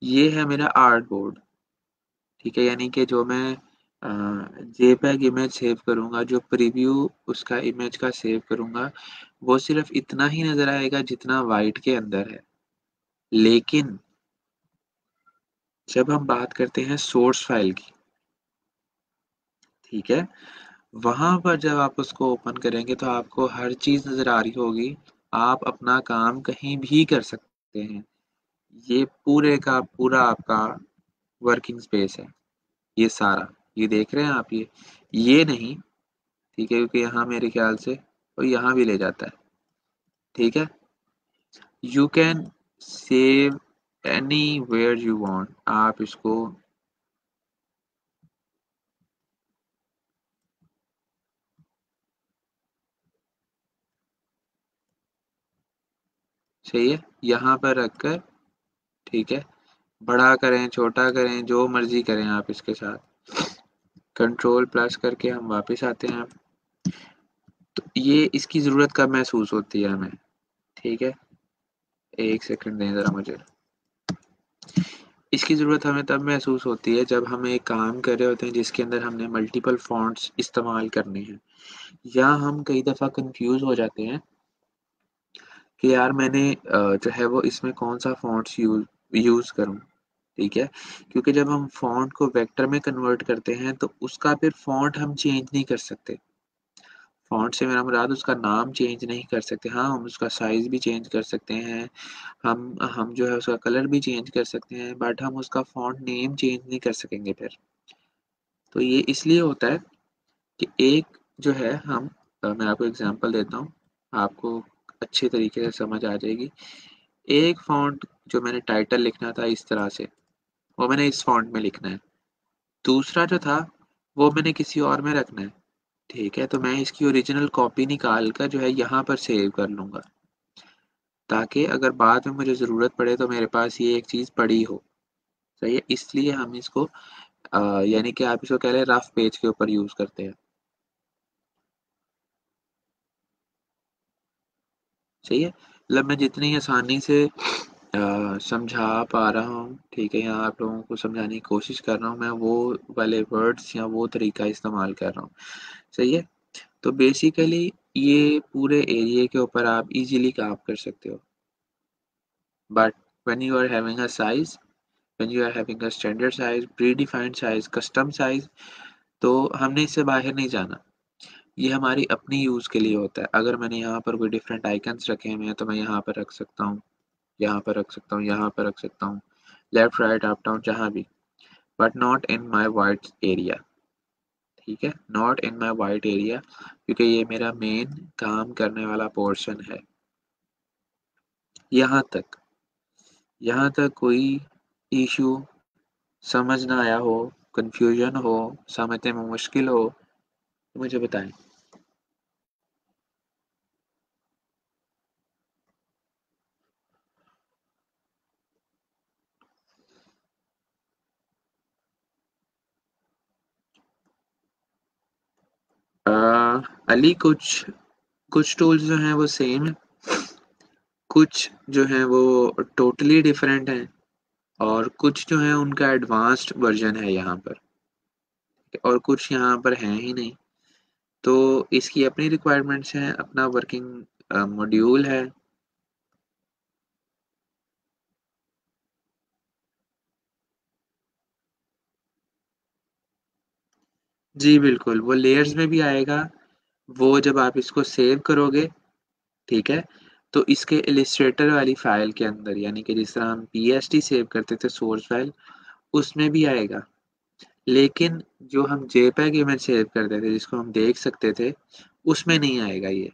ये है मेरा आर्ट बोर्ड, ठीक है। यानी कि जो मैं जेपीईजी इमेज सेव करूंगा, जो प्रीव्यू उसका इमेज का सेव करूंगा, वो सिर्फ इतना ही नजर आएगा जितना वाइट के अंदर है। लेकिन जब हम बात करते हैं सोर्स फाइल की, ठीक है, वहां पर जब आप उसको ओपन करेंगे तो आपको हर चीज नजर आ रही होगी, आप अपना काम कहीं भी कर सकते हैं। ये पूरे का पूरा आपका वर्किंग स्पेस है, ये सारा, ये देख रहे हैं आप, ये नहीं, ठीक है, क्योंकि यहाँ मेरे ख्याल से और यहाँ भी ले जाता है, ठीक है। You can save anywhere you want, आप इसको, सही है, यहाँ पर रखकर, ठीक है, बड़ा करें छोटा करें जो मर्जी करें आप इसके साथ। कंट्रोल प्लस करके हम वापस आते हैं। तो ये इसकी ज़रूरत कब महसूस होती है हमें, ठीक है? 1 सेकंड दें ज़रा मुझे। इसकी ज़रूरत हमें तब महसूस होती है जब हम एक काम कर रहे होते हैं जिसके अंदर हमने मल्टीपल फ़ॉन्ट्स इस्तेमाल करने हैं, या हम कई दफ़ा कन्फ्यूज़ हो जाते हैं कि यार मैंने जो है वो इसमें कौन-सा फ़ॉन्ट्स यूज़ करूँ, ठीक है? क्योंकि जब हम फ़ॉन्ट को वेक्टर में कन्वर्ट करते हैं तो उसका फिर फ़ॉन्ट हम चेंज नहीं कर सकते। फ़ॉन्ट से मेरा मुराद उसका नाम चेंज नहीं कर सकते। हाँ, हम उसका साइज़ भी चेंज कर सकते हैं, हम जो है उसका कलर भी चेंज कर सकते हैं, बट हम उसका फ़ॉन्ट नेम चेंज नहीं कर सकेंगे फिर। तो ये इसलिए होता है कि एक जो है मैं आपको एग्ज़ाम्पल देता हूँ, आपको अच्छे तरीके से समझ आ जाएगी। एक फ़ॉन्ट जो मैंने टाइटल लिखना था इस तरह से, वो मैंने इस फ़ॉन्ट में लिखना है। दूसरा जो था, वो मैंने किसी और में रखना है, ठीक है? तो मैं इसकी ओरिजिनल कॉपी निकाल कर जो है यहाँ पर सेव कर लूँगा, ताकि अगर बाद में मुझे ज़रूरत पड़े तो मेरे पास ये एक चीज़ पड़ी हो, सही है? इसलिए हम इसको यानी कि आप इसको कह लें रफ़ पेज के ऊपर यूज़ करते हैं, सही है? मतलब मैं जितनी आसानी से समझा पा रहा हूँ, ठीक है? या आप लोगों को समझाने की कोशिश कर रहा हूँ, मैं वो वाले वर्ड्स या वो तरीका इस्तेमाल कर रहा हूँ, सही है? तो बेसिकली ये पूरे एरिये के ऊपर आप इज़िली काम कर सकते हो। But when you are having a size, when you are having a standard size, predefined size, custom size, तो हमने इससे बाहर नहीं जाना। ये हमारी अपनी यूज़ के लिए होता है। अगर मैंने यहाँ पर कोई डिफरेंट आइकन्स रखे हुए हैं, तो मैं यहाँ पर रख सकता हूँ, यहाँ पर रख सकता हूँ, यहाँ पर रख सकता हूँ, लेफ्ट, राइट, अप, डाउन जहाँ भी, but not in my white area, ठीक है? Not in my white area, क्योंकि ये मेरा मेन काम करने वाला पोर्शन है। यहाँ तक यहाँ तक कोई इश्यू समझ ना आया हो, कन्फ्यूज़न हो, समझने में मुश्किल हो, तो मुझे बताएँ। अ, अली, कुछ कुछ टूल्स जो हैं वो सेम हैं, कुछ जो हैं वो टोटली डिफरेंट हैं, और कुछ जो हैं उनका एडवांस्ड वर्ज़न है यहाँ पर, और कुछ यहाँ पर हैं ही नहीं। तो इसकी अपनी रिक्वायरमेंट्स हैं, अपना वर्किंग मॉड्यूल है। जी, बिल्कुल, वो लेयर्स में भी आएगा, वो जब आप इसको सेव करोगे, ठीक है? तो इसके इलस्ट्रेटर वाली फ़ाइल के अंदर, यानी कि जिस तरह हम पीएसटी सेव करते थे सोर्स फ़ाइल, उसमें भी आएगा। लेकिन जो हम जेपीईजी इमेज सेव करते थे, जिसको हम देख सकते थे, उसमें नहीं आएगा ये।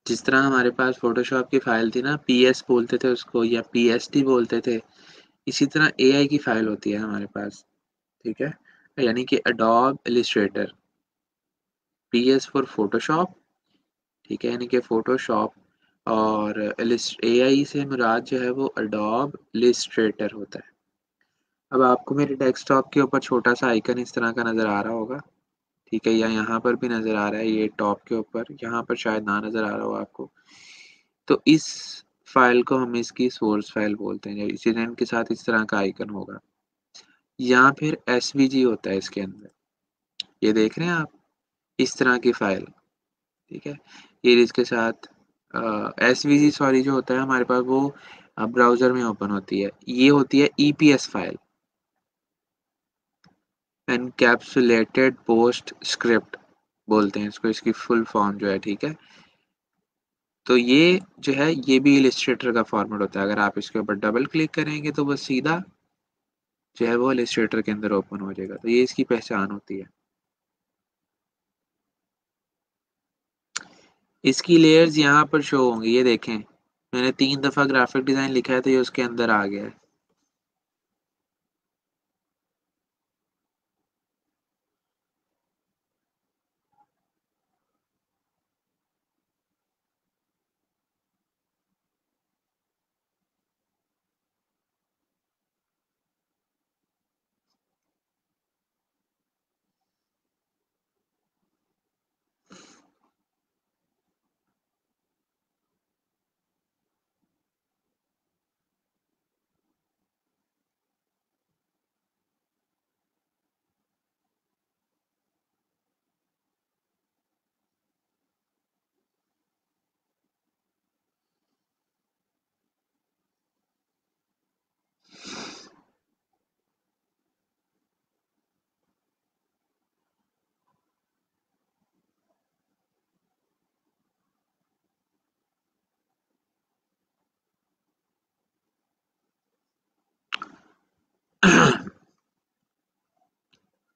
जिस तरह हमारे पास फ़ोटोशॉप की फ़ाइल थी ना, पीएस बोलते थे उसको या पीएसटी बोलते थे, इसी तरह एआई की फ़ाइल होती है हमारे पास, ठीक है? यानी कि adobe Illustrator, PS for Photoshop, ठीक है? यानी कि फ़ोटोशॉप, और एआई से मुराद जो है वो एडोब इलस्ट्रेटर होता है। अब आपको मेरे डेस्कटॉप के ऊपर छोटा-सा आइकन इस तरह का नज़र आ रहा होगा, ठीक है? या यहाँ पर भी नज़र आ रहा है, ये टॉप के ऊपर, यहाँ पर शायद ना नज़र आ रहा हो आपको। तो इस फ़ाइल को हम इसकी सोर्स फ़ाइल बोलते हैं, इंसिडेंट के साथ इस तरह का आइकन होगा, या फिर एसवीजी होता है इसके अंदर। ये देख रहे हैं आप? इस तरह की फ़ाइल, ठीक है? ये इसके साथ एसवीजी, सॉरी, जो होता है हमारे पास वो ब्राउज़र में ओपन होती है। ये होती है EPS file, encapsulated post script बोलते हैं इसको, इसकी फुल फॉर्म जो है, ठीक है? तो ये जो है, ये भी इलस्ट्रेटर का फॉर्मेट होता है। अगर आप इसके ऊपर डबल क्लिक करेंगे तो वो सीधा जो है वो इलस्ट्रेटर के अंदर ओपन हो जाएगा। तो ये इसकी पहचान होती है। इसकी लेयर्स यहाँ पर शो होंगी, ये देखें मैंने 3 दफ़ा ग्राफिक डिज़ाइन लिखा है तो ये उसके अंदर आ गया है।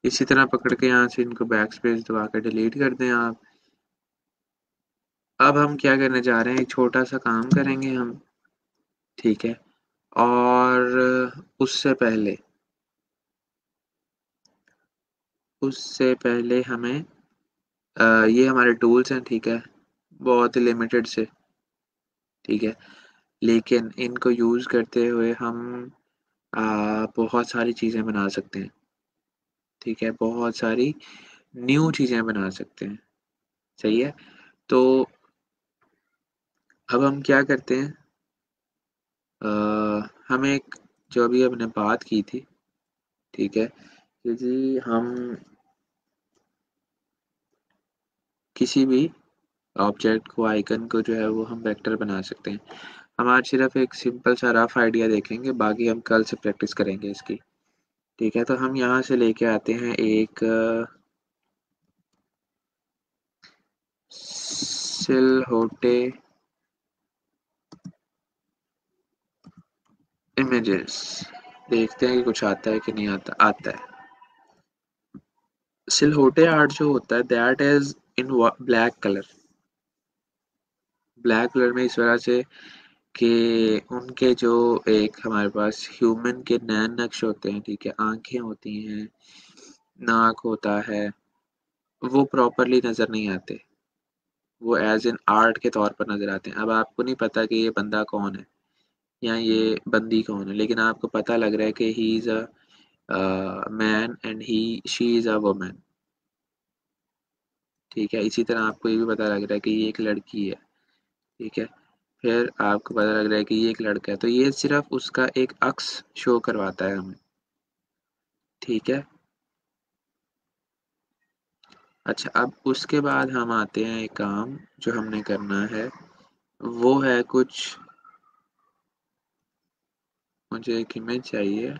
इसी तरह पकड़ के यहाँ से इनको बैक स्पेस दबा कर डिलीट कर दें आप। अब हम क्या करने जा रहे हैं, एक छोटा सा काम करेंगे हम, ठीक है। और उससे पहले हमें ये हमारे टूल्स हैं, ठीक है, बहुत ही लिमिटेड से, ठीक है, लेकिन इनको यूज़ करते हुए हम बहुत सारी चीज़ें बना सकते हैं, ठीक है, बहुत सारी न्यू चीज़ें बना सकते हैं, सही है। तो अब हम क्या करते हैं, हम एक, जो अभी हमने बात की थी, ठीक है, कि जी हम किसी भी ऑब्जेक्ट को, आइकन को जो है वो हम वेक्टर बना सकते हैं। हम आज सिर्फ एक सिंपल सा रफ आइडिया देखेंगे, बाकी हम कल से प्रैक्टिस करेंगे इसकी, ठीक है। तो हम यहाँ से लेके आते हैं एक सिलहोटे इमेजेस, देखते हैं कि कुछ आता है कि नहीं आता। आता है। सिलहोटे आर्ट जो होता है that is in black colour, black colour में इस वजह से कि उनके जो एक हमारे पास ह्यूमन के नैन नक्श होते हैं, ठीक है, आंखें होती हैं, नाक होता है, वो प्रॉपरली नज़र नहीं आते, वो एज इन आर्ट के तौर पर नज़र आते हैं। अब आपको नहीं पता कि ये बंदा कौन है या ये बंदी कौन है, लेकिन आपको पता लग रहा है कि he is a man and he she is a woman, ठीक है। इसी तरह आपको ये भी पता लग रहा है कि ये एक लड़की है, ठीक है। फिर आपको पता लग रहा है कि ये एक लड़का है, तो ये सिर्फ उसका एक अक्स शो करवाता है हमें, ठीक है। अच्छा, अब उसके बाद हम आते हैं, एक काम जो हमने करना है वो है कुछ, मुझे एक इमेज चाहिए।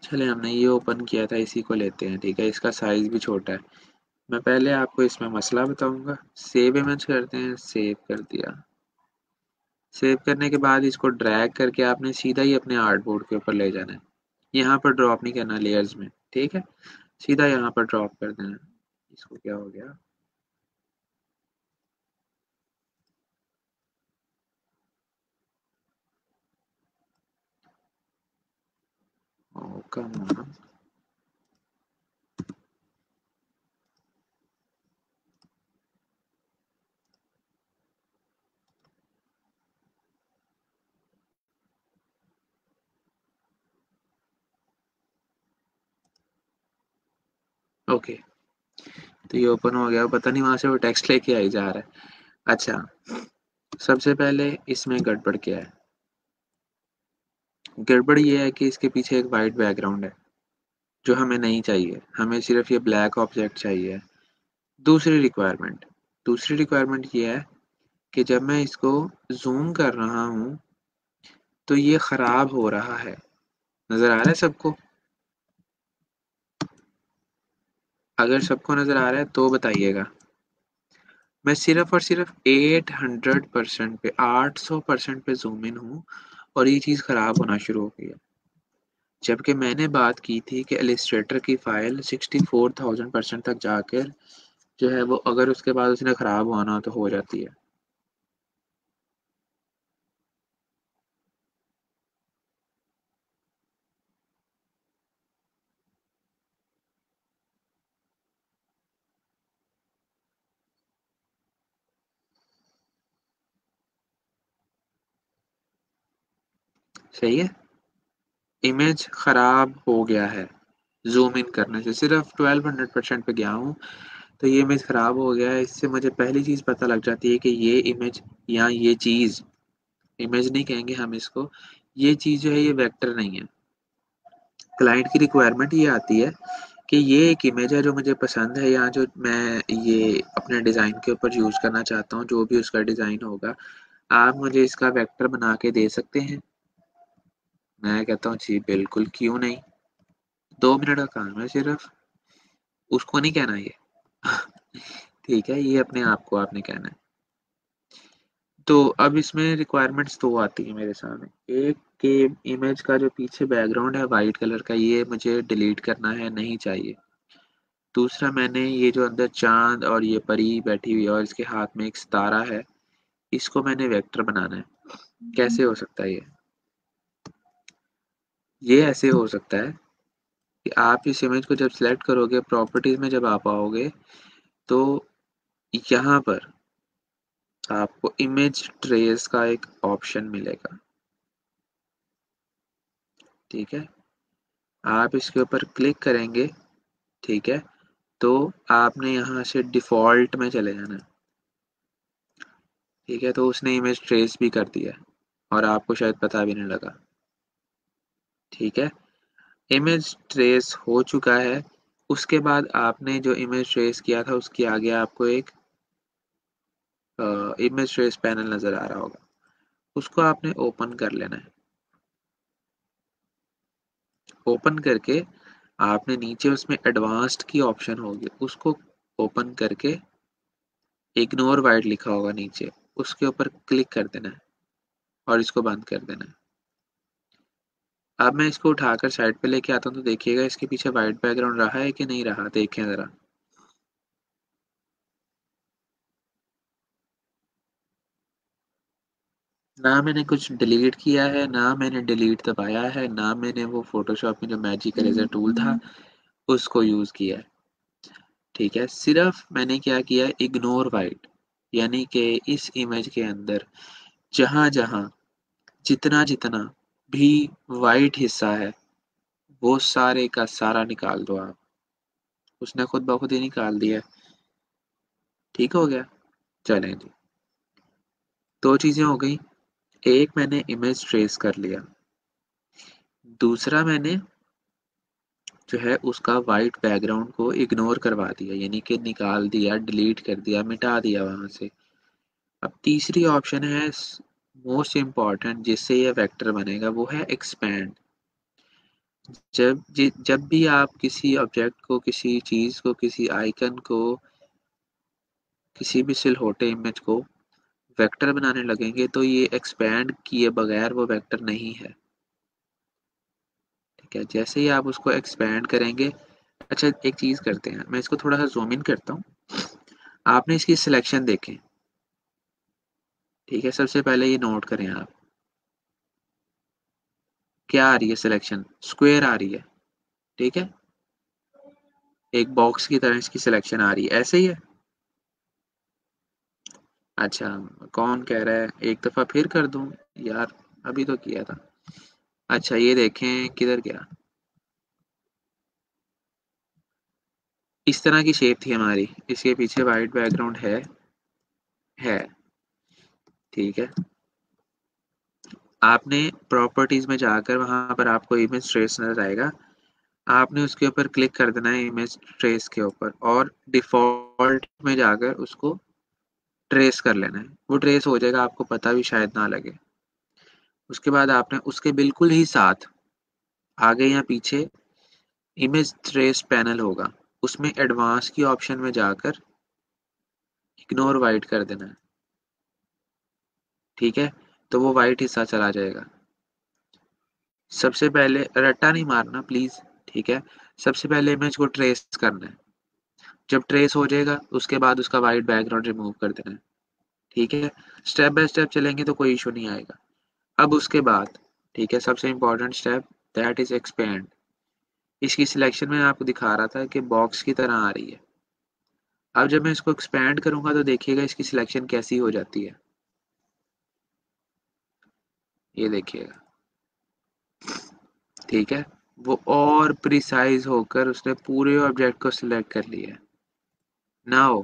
चले, हमने ये ओपन किया था, इसी को लेते हैं, ठीक है। इसका साइज भी छोटा है। मैं पहले आपको इसमें मसला बताऊंगा। सेव इमेज करते हैं, सेव कर दिया। सेव करने के बाद इसको ड्रैग करके आपने सीधा ही अपने आर्ट बोर्ड के ऊपर ले जाना है। यहाँ पर ड्रॉप नहीं करना लेयर्स में, ठीक है, सीधा यहाँ पर ड्रॉप कर देना है। इसको क्या हो गया, ओ कम ऑन। ओके, तो ये ओपन हो गया, पता नहीं वहां से वो टेक्स्ट लेके आई जा रहा है। अच्छा, सबसे पहले इसमें गड़बड़ क्या है, गड़बड़ ये है कि इसके पीछे एक वाइट बैकग्राउंड है जो हमें नहीं चाहिए, हमें सिर्फ ये ब्लैक ऑब्जेक्ट चाहिए। दूसरी रिक्वायरमेंट ये है कि जब मैं इसको जूम कर रहा हूँ तो ये खराब हो रहा है। नजर आ रहा है सबको? अगर सबको नजर आ रहा है तो बताइएगा। मैं सिर्फ़ और सिर्फ़ 800% पे 800% पे ज़ूम इन हूँ और ये चीज़ ख़राब होना शुरू हो गई है। जबकि मैंने बात की थी कि इलस्ट्रेटर की फ़ाइल 64,000% तक जाकर जो है वो अगर उसके बाद उसने ख़राब होना हो तो हो जाती है। सही है? इमेज ख़राब हो गया है, ज़ूम इन करने से सिर्फ़ 1200% पे गया हूँ, तो ये इमेज ख़राब हो गया है। इससे मुझे पहली चीज़ पता लग जाती है कि ये इमेज या ये चीज़, इमेज नहीं कहेंगे हम इसको, ये चीज़ जो है ये वेक्टर नहीं है। क्लाइंट की रिक्वायरमेंट ये आती है कि ये एक इमेज है जो मुझे पसंद है या जो मैं ये अपने डिज़ाइन के ऊपर यूज़ करना चाहता हूँ, जो भी उसका डिज़ाइन होगा, आप मुझे इसका वेक्टर बना के दे सकते हैं? मैं कहता हूँ जी बिल्कुल, क्यों नहीं? 2 मिनट का काम है सिर्फ़, उसको नहीं कहना ये। ठीक है, ये अपने आप को आपने कहना है। तो अब इसमें रिक्वायरमेंट्स 2 आती हैं मेरे सामने। एक कि इमेज का जो पीछे बैकग्राउंड है व्हाइट कलर का, ये मुझे डिलीट करना है, नहीं चाहिए। दूसरा, मैंने ये जो अंदर चाँद और ये परी बैठी हुई है और इसके हाथ में एक सितारा है, इसको मैंने वेक्टर बनाना है। कैसे हो सकता है ये? ये ऐसे हो सकता है कि आप इस इमेज को जब सिलेक्ट करोगे, प्रॉपर्टीज़ में जब आप आओगे, तो यहाँ पर आपको इमेज ट्रेस का एक ऑप्शन मिलेगा, ठीक है? आप इसके ऊपर क्लिक करेंगे, ठीक है? तो आपने यहाँ से डिफ़ॉल्ट में चले जाना है, ठीक है? तो उसने इमेज ट्रेस भी कर दिया है और आपको शायद पता भी नहीं लगा, ठीक है? इमेज ट्रेस हो चुका है, उसके बाद आपने जो इमेज ट्रेस किया था उसके आगे आपको एक इमेज ट्रेस पैनल नज़र आ रहा होगा, उसको आपने ओपन कर लेना है। ओपन करके आपने नीचे उसमें एडवांस्ड की ऑप्शन होगी, उसको ओपन करके इग्नोर व्हाइट लिखा होगा नीचे, उसके ऊपर क्लिक कर देना है और इसको बंद कर देना है। अब मैं इसको उठाकर साइड पे लेके आता हूँ तो देखिएगा इसके पीछे व्हाइट बैकग्राउंड रहा है कि नहीं रहा, देखें ज़रा। ना मैंने कुछ डिलीट किया है, ना मैंने डिलीट दबाया है, ना मैंने वो फ़ोटोशॉप में जो मैजिक इरेज़र टूल था, उसको यूज़ किया है, ठीक है? सिर्फ़ मैंने क्या किया है, इग्नोर व्हाइट, यानी कि इस इमेज के अंदर जहाँ-जहाँ, जितना-जितना भी व्हाइट हिस्सा है, वो सारे का सारा निकाल दो आप। उसने खुद ब खुद ही निकाल दिया है, ठीक हो गया? चलें जी, 2 चीज़ें हो गई, एक मैंने इमेज ट्रेस कर लिया, दूसरा मैंने जो है उसका व्हाइट बैकग्राउंड को इग्नोर करवा दिया, यानी कि निकाल दिया, डिलीट कर दिया, मिटा दिया वहाँ से। अब तीसरी ऑप्शन है मोस्ट इम्पोर्टेंट जिससे ये वेक्टर बनेगा, वो है एक्सपैंड। जब भी आप किसी ऑब्जेक्ट को, किसी चीज़ को, किसी आइकन को, किसी भी सिलहोटे इमेज को वेक्टर बनाने लगेंगे तो ये एक्सपैंड किए बगैर वो वेक्टर नहीं है, ठीक है? जैसे ही आप उसको एक्सपैंड करेंगे, अच्छा एक चीज़ करते हैं, मैं इसको थोड़ा-सा ज़ूम इन करता हूँ। आपने इसकी सिलेक्शन देखें, ठीक है? सबसे पहले ये नोट करें आप, क्या आ रही है सिलेक्शन? स्क्वायर आ रही है, ठीक है? एक बॉक्स की तरह इसकी सिलेक्शन आ रही है, ऐसे ही है? अच्छा, कौन कह रहा है एक दफ़ा फिर कर दूँ? यार, अभी तो किया था। अच्छा ये देखें किधर गया? इस तरह की शेप थी हमारी, इसके पीछे व्हाइट बैकग्राउंड है, ठीक है? आपने प्रॉपर्टीज़ में जाकर वहाँ पर आपको इमेज ट्रेस नज़र आएगा। आपने उसके ऊपर क्लिक कर देना है इमेज ट्रेस के ऊपर और डिफ़ॉल्ट में जाकर उसको ट्रेस कर लेना है। वो ट्रेस हो जाएगा, आपको पता भी शायद ना लगे। उसके बाद आपने उसके बिल्कुल ही साथ आगे या पीछे इमेज ट्रेस पैनल होगा। उसमें एडवांस की ऑप्शन में जाकर इग्नोर वाइट कर देना है, ठीक है? तो वो वाइट हिस्सा चला जाएगा। सबसे पहले रट्टा नहीं मारना प्लीज़, ठीक है? सबसे पहले इमेज को ट्रेस करना है। जब ट्रेस हो जाएगा, उसके बाद उसका व्हाइट बैकग्राउंड रिमूव कर देना है, ठीक है? स्टेप बाय स्टेप चलेंगे तो कोई इश्यू नहीं आएगा। अब उसके बाद, ठीक है, सबसे important step that is expand. इसकी सिलेक्शन में आपको दिखा रहा था कि बॉक्स की तरह आ रही है। अब जब मैं इसको एक्सपैंड करूँगा तो देखिएगा इसकी सिलेक्शन कैसी हो जाती है। ये देखिएगा, ठीक है? वो और प्रिसाइज़ होकर उसने पूरे ऑब्जेक्ट को सिलेक्ट कर लिया है। Now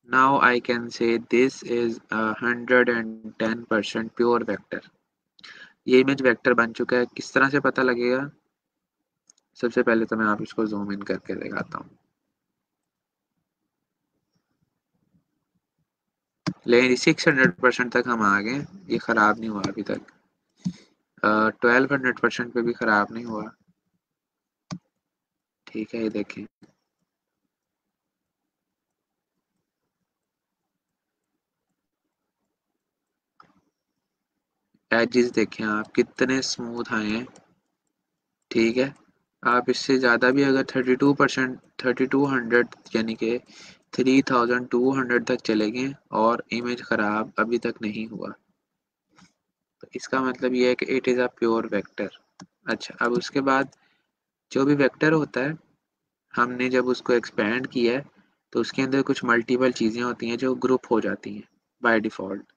Now I can say this is a 110% pure vector. ये इमेज वेक्टर बन चुका है। किस तरह से पता लगेगा? सबसे पहले तो मैं आप इसको ज़ूम इन करके दिखाता हूँ। लेकिन 600% तक हम आ गए। ये ख़राब नहीं हुआ अभी तक। 1200% पे भी ख़राब नहीं हुआ। ठीक है, ये देखें। एजेस देखें आप कितने स्मूथ आए हैं, ठीक है? आप इससे ज़्यादा भी अगर 32% 3200 यानी कि 3200 तक चले गए और इमेज ख़राब अभी तक नहीं हुआ, तो इसका मतलब ये है कि it is a pure vector. अच्छा, अब उसके बाद जो भी वेक्टर होता है, हमने जब उसको एक्सपेंड किया है तो उसके अंदर कुछ मल्टीपल चीज़ें होती हैं जो ग्रुप हो जाती हैं बाय डिफ़ॉल्ट।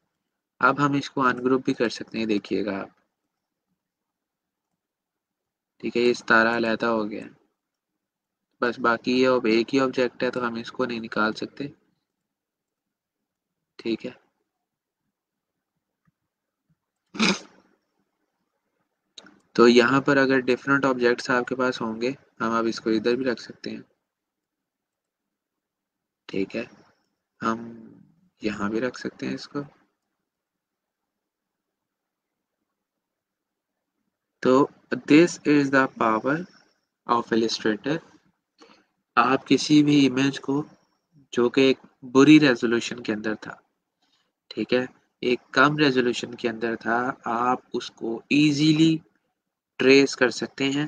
अब हम इसको अनग्रुप भी कर सकते हैं, देखिएगा आप। ठीक है, ये सारा अलहदा हो गया है। बस बाकी ये अब एक ही ऑब्जेक्ट है तो हम इसको नहीं निकाल सकते, ठीक है? तो यहाँ पर अगर डिफरेंट ऑब्जेक्ट्स आपके पास होंगे, हम अब इसको इधर भी रख सकते हैं, ठीक है? हम यहाँ भी रख सकते हैं इसको। तो this is the power of Illustrator. आप किसी भी इमेज को जो कि एक बुरी रेज़ोल्यूशन के अंदर था, ठीक है? एक कम रेज़ोल्यूशन के अंदर था, आप उसको ईज़िली ट्रेस कर सकते हैं,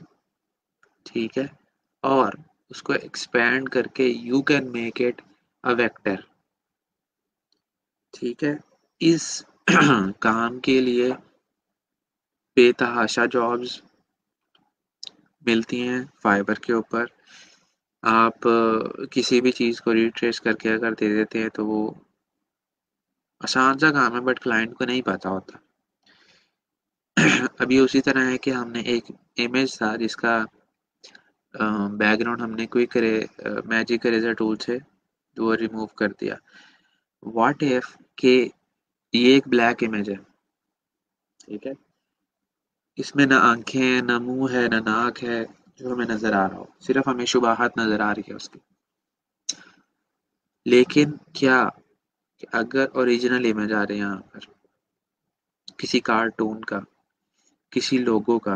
ठीक है? और उसको एक्सपैंड करके you can make it a vector, ठीक है? इस काम के लिए बेतहाशा जॉब्स मिलती हैं फाइबर के ऊपर। आप किसी भी चीज़ को रिट्रेस करके अगर दे देते हैं तो वो आसान सा काम है, बट क्लाइंट को नहीं पता होता। अब ये उसी तरह है कि हमने एक इमेज था जिसका बैकग्राउंड हमने क्विक मैजिक इरेज़र टूल से वो रिमूव कर दिया। व्हाट इफ कि ये एक ब्लैक इमेज है, ठीक है? इसमें ना आँखें हैं, ना मुँह है, ना नाक है, जो हमें नज़र आ रहा हो। सिर्फ़ हमें शुबाहत नज़र आ रही है उसकी। लेकिन क्या कि अगर ओरिजिनल इमेज आ रहे हैं यहाँ पर, किसी कार्टून का, किसी लोगो का,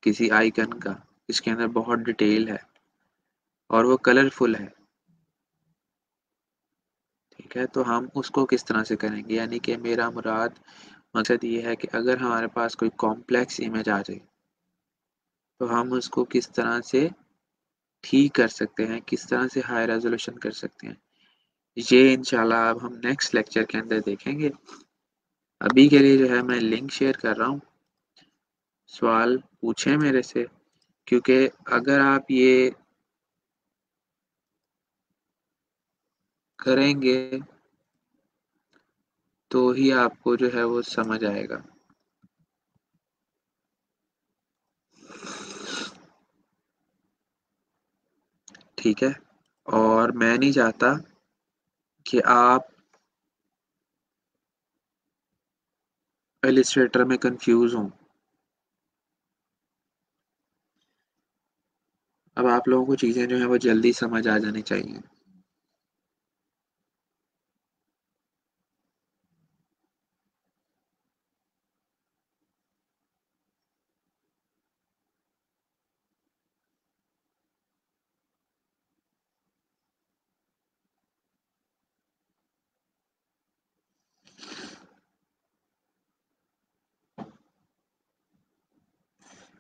किसी आइकन का, इसके अंदर बहुत डिटेल है और वो कलरफुल है, ठीक है? तो हम उसको किस तरह से करेंगे? यानी कि मेरा मकसद ये है कि अगर हमारे पास कोई कॉम्प्लेक्स इमेज आ जाए, तो हम उसको किस तरह से ठीक कर सकते हैं, किस तरह से हाई रेज़ोल्यूशन कर सकते हैं। ये इंशाल्लाह अब हम नेक्स्ट लेक्चर के अंदर देखेंगे। अभी के लिए जो है मैं लिंक शेयर कर रहा हूँ, सवाल पूछें मेरे से, क्योंकि अगर आप ये करेंगे तो ही आपको जो है वो समझ आएगा। ठीक है? और मैं नहीं चाहता कि आप इलस्ट्रेटर में कंफ्यूज हों। अब आप लोगों को चीज़ें जो हैं वो जल्दी समझ आ जानी चाहिए।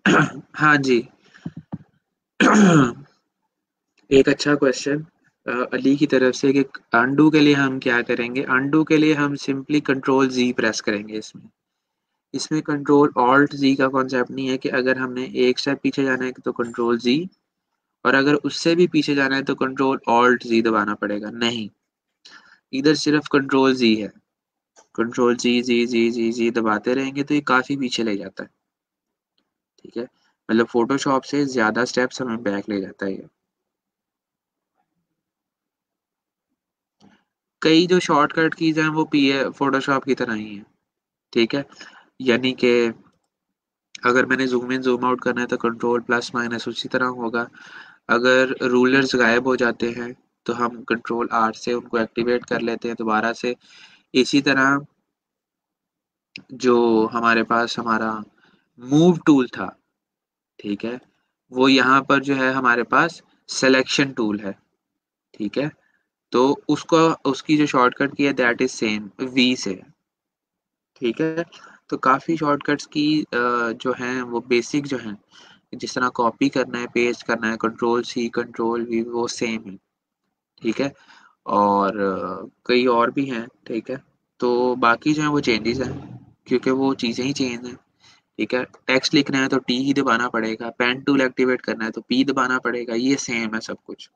हाँ जी। एक अच्छा क्वेश्चन अली की तरफ से कि अनडू के लिए हम क्या करेंगे? अनडू के लिए हम सिंपली कंट्रोल जी प्रेस करेंगे इसमें। इसमें कंट्रोल ऑल्ट जी का कॉन्सेप्ट नहीं है कि अगर हमने एक स्टेप पीछे जाना है तो कंट्रोल जी, और अगर उससे भी पीछे जाना है तो कंट्रोल ऑल्ट जी दबाना पड़ेगा। नहीं, इधर सिर्फ कंट्रोल जी है। कंट्रोल जी जी जी जी जी दबाते रहेंगे तो ये काफी पीछे ले जाता है। ठीक है, मतलब फोटोशॉप से ज्यादा स्टेप्स हमें बैक ले जाता है ये। कई जो शॉर्टकट कीज हैं वो पी है फोटोशॉप की तरह ही है। ठीक है, यानी कि अगर मैंने ज़ूम इन ज़ूम आउट करना है तो कंट्रोल प्लस माइनस उसी तरह होगा। अगर रूलर्स गायब हो जाते हैं तो हम कंट्रोल आर से उनको एक्टिवेट कर लेते हैं दोबारा से। इसी तरह जो हमारे पास हमारा मूव टूल था, ठीक है, वो यहाँ पर जो है हमारे पास सिलेक्शन टूल है। ठीक है, तो उसको उसकी जो शॉर्टकट की है दैट इज सेम वी से। ठीक है, तो काफ़ी शॉर्टकट्स की जो हैं वो बेसिक जो हैं, जिस तरह कॉपी करना है पेस्ट करना है कंट्रोल सी कंट्रोल वी वो सेम है। ठीक है, और कई और भी हैं। ठीक है, तो बाकी जो है वो चेंजेस हैं क्योंकि वो चीज़ें ही चेंज हैं। ठीक है, टेक्स्ट लिखना है तो टी ही दबाना पड़ेगा, पेन टूल एक्टिवेट करना है तो पी दबाना पड़ेगा, ये सेम है सब कुछ।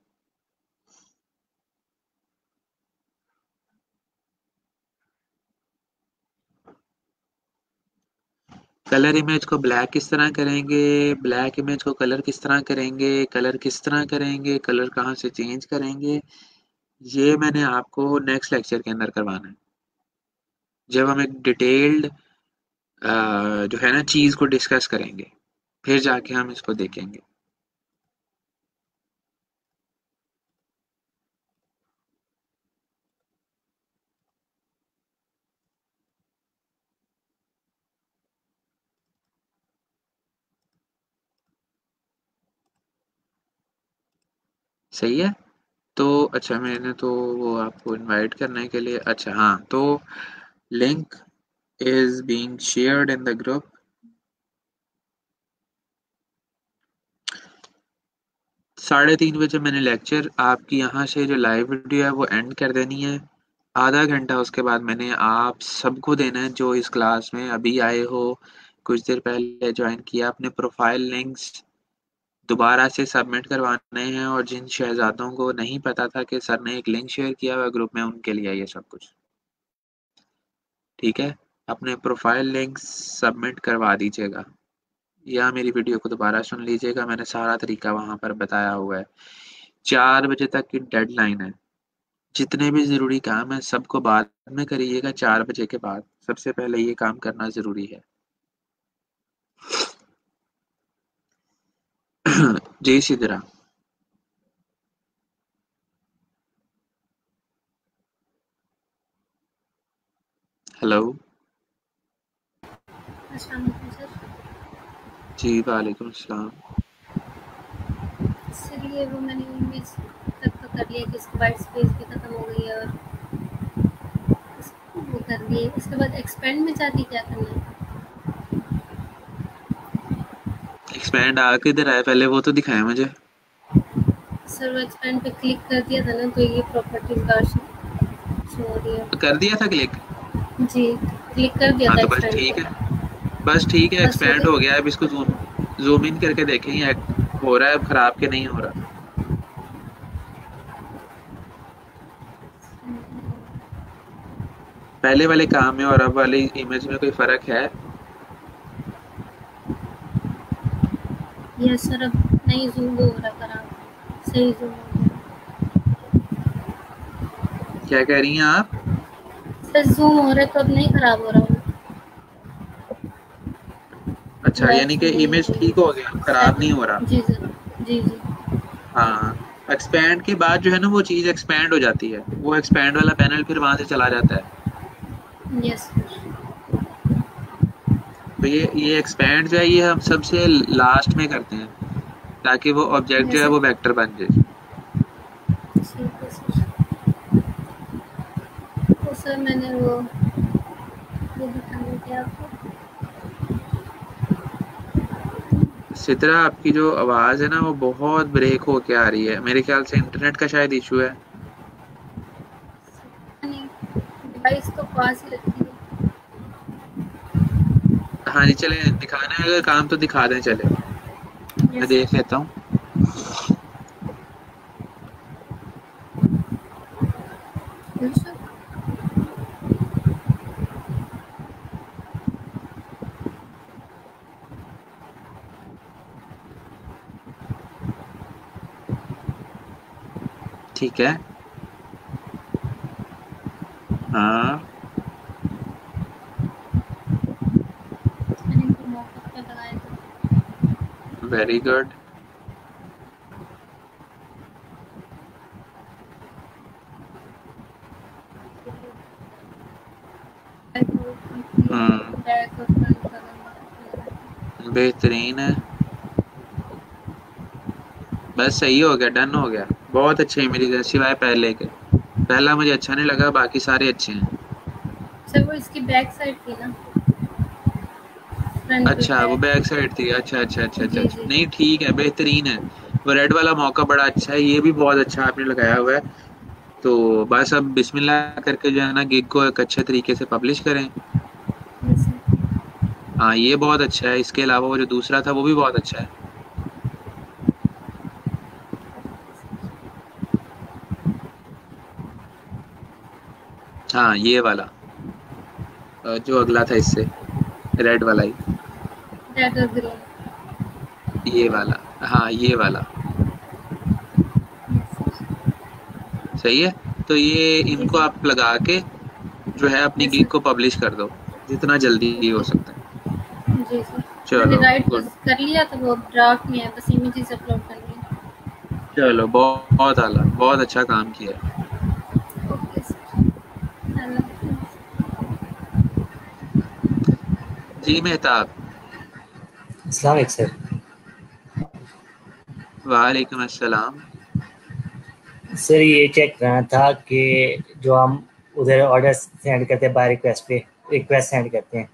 कलर इमेज को ब्लैक किस तरह करेंगे, ब्लैक इमेज को कलर किस तरह करेंगे, कलर किस तरह करेंगे, कलर कहाँ से चेंज करेंगे, ये मैंने आपको नेक्स्ट लेक्चर के अंदर करवाना है, जब हम एक डिटेल्ड जो है ना चीज़ को डिस्कस करेंगे, फिर जाके हम इसको देखेंगे। सही है, तो अच्छा मैंने तो वो आपको इनवाइट करने के लिए, अच्छा हाँ, तो link is being shared in the group. 3:30 बजे मैंने लेक्चर आपकी यहाँ से जो लाइव वीडियो है वो एंड कर देनी है। आधा घंटा उसके बाद मैंने आप सबको देना है जो इस क्लास में अभी आए हो, कुछ देर पहले ज्वाइन किया, अपने प्रोफाइल लिंक्स दोबारा से सबमिट करवाने हैं, और जिन शहजादों को नहीं पता था कि सर ने एक लिंक शेयर किया हुआ ग्रुप में, उनके लिए ये सब कुछ। ठीक है, अपने प्रोफाइल लिंक्स सबमिट करवा दीजिएगा, या मेरी वीडियो को दोबारा सुन लीजिएगा, मैंने सारा तरीका वहां पर बताया हुआ है। 4 बजे तक की डेडलाइन है। जितने भी ज़रूरी काम है सबको बाद में करिएगा, 4 बजे के बाद सबसे पहले ये काम करना ज़रूरी है। जय श्री राम। हेलो। अस्सलाम वालेकुम सर। जी वालेकुम अस्सलाम। सर ये वो मैंने इमेज तक तो कर लिया कि इसकी वाइट स्पेस भी खत्म हो गई है, और वो कर लिए। इसके बाद एक्सपेंड में जाके क्या करना है? एक्सपैंड आ किधर आया, पहले वो तो दिखाया मुझे। सर वो एक्सपेंड पे क्लिक कर दिया था ना, तो ये प्रॉपर्टीज बार शो हो रही है। तो कर दिया था क्लिक। जी, क्लिक कर दिया हाँ था तो बस एक्सपेंड ठीक पे। है, बस ठीक है, बस हो एक्सपैंड हो गया। गया। अब इसको जूम जूम इन करके देखें ये हो रहा है खराब के नहीं हो रहा। पहले वाले काम में और अब वाली इमेज में कोई फर्क है? यस सर, अब नहीं जूम हो रहा खराब, सही जूम हो गया। क्या कह रही हैं आप? सर जूम हो रहा है तो अब नहीं खराब हो रहा। अच्छा, ब्लैक यानी से कि नहीं हो इमेज रही ठीक हो गया, है खराब नहीं सेवन। हो रहा। जी सर, जी जी। हाँ, एक्सपैंड के बाद जो है ना वो चीज़ एक्सपैंड हो जाती है, वो एक्सपैंड वाला पैनल फिर वहां से चला जाता है। Yes sir. तो ये एक्सपैंड जो है ये हम सबसे लास्ट में करते हैं ताकि वो ऑब्जेक्ट जो है वैसे वो वेक्टर बन जाए। ठीक है सर। तो सर मैंने वो दिखाने थे आपको। सितरा, आपकी जो आवाज है ना वो बहुत ब्रेक होके आ रही है, मेरे ख्याल से इंटरनेट का शायद इशू है। नहीं, डिवाइस तो पास ही रखी है। हाँ जी, चले दिखाना है अगर काम तो दिखा दें, चले मैं यस देख सर। लेता हूँ। Yes sir. ठीक है। हाँ, मैंने इनको मॉकअप पे लगाया था। Very good. हम्म, बैक और फ्रंट का लगाया था। बेहतरीन है। बस सही हो गया, डन हो गया। बहुत अच्छे इमेजेस हैं सिवाय पहले के। पहला मुझे अच्छा नहीं लगा, बाकी सारे अच्छे हैं। सर वो इसकी बैक साइड थी ना, फ्रंट पे अच्छा, वो बैक। बैक साइड थी। अच्छा अच्छा अच्छा अच्छा जी अच्छा, जी। नहीं ठीक है, बेहतरीन है। वो रेड वाला मौका बड़ा अच्छा है, ये भी बहुत अच्छा आपने लगाया हुआ है। तो बस अब बिस्मिल्लाह करके जो है ना गिग को एक अच्छे तरीके से पब्लिश करें। Yes sir. हाँ, ये बहुत अच्छा है। इसके अलावा वो जो दूसरा था वो भी बहुत अच्छा है। हाँ, ये वाला जो अगला था इससे, रेड वाला ही, रेड और ग्रीन। ये वाला। हाँ, ये वाला यस सर। सही है। तो ये जी इनको जी। आप लगा के जो है अपनी यस गिग सर। को पब्लिश कर दो, जितना जल्दी हो ओके। सकता है। जी सर। मैंने चलो राइट गुड। कर लिया तो वो ड्राफ्ट में है, बस इमेजेस अपलोड करनी है। चलो, बहुत बहुत आला, बहुत अच्छा काम किया है। Okay sir. हेलो। जी मेहताब। अस्सलाम वालेकुम सर। वालेकुम अस्सलाम। सर ये चेक करना था कि जो हम उधर ऑर्डर सेंड करते हैं बाय रिक्वेस्ट पे, रिक्वेस्ट सेंड करते हैं,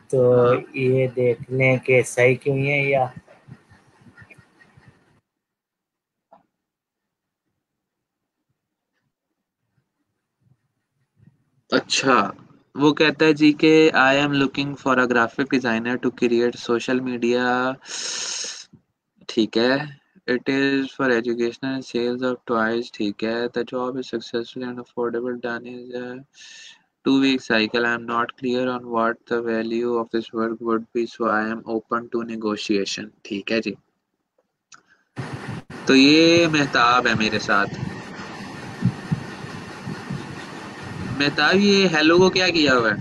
तो हाँ, ये देख लें कि सही क्यों है या अच्छा। वो कहता है जी कि I am looking for a graphic designer to create social media. ठीक है। It is for educational sales of toys. ठीक है। The job is successful and affordable, done is 2 week cycle. I am not clear on what the value of this work would be, so I am open to negotiation. ठीक है जी। तो ये मेहताब है मेरे साथ। मेहताब, ये हेलो को क्या किया हुआ है?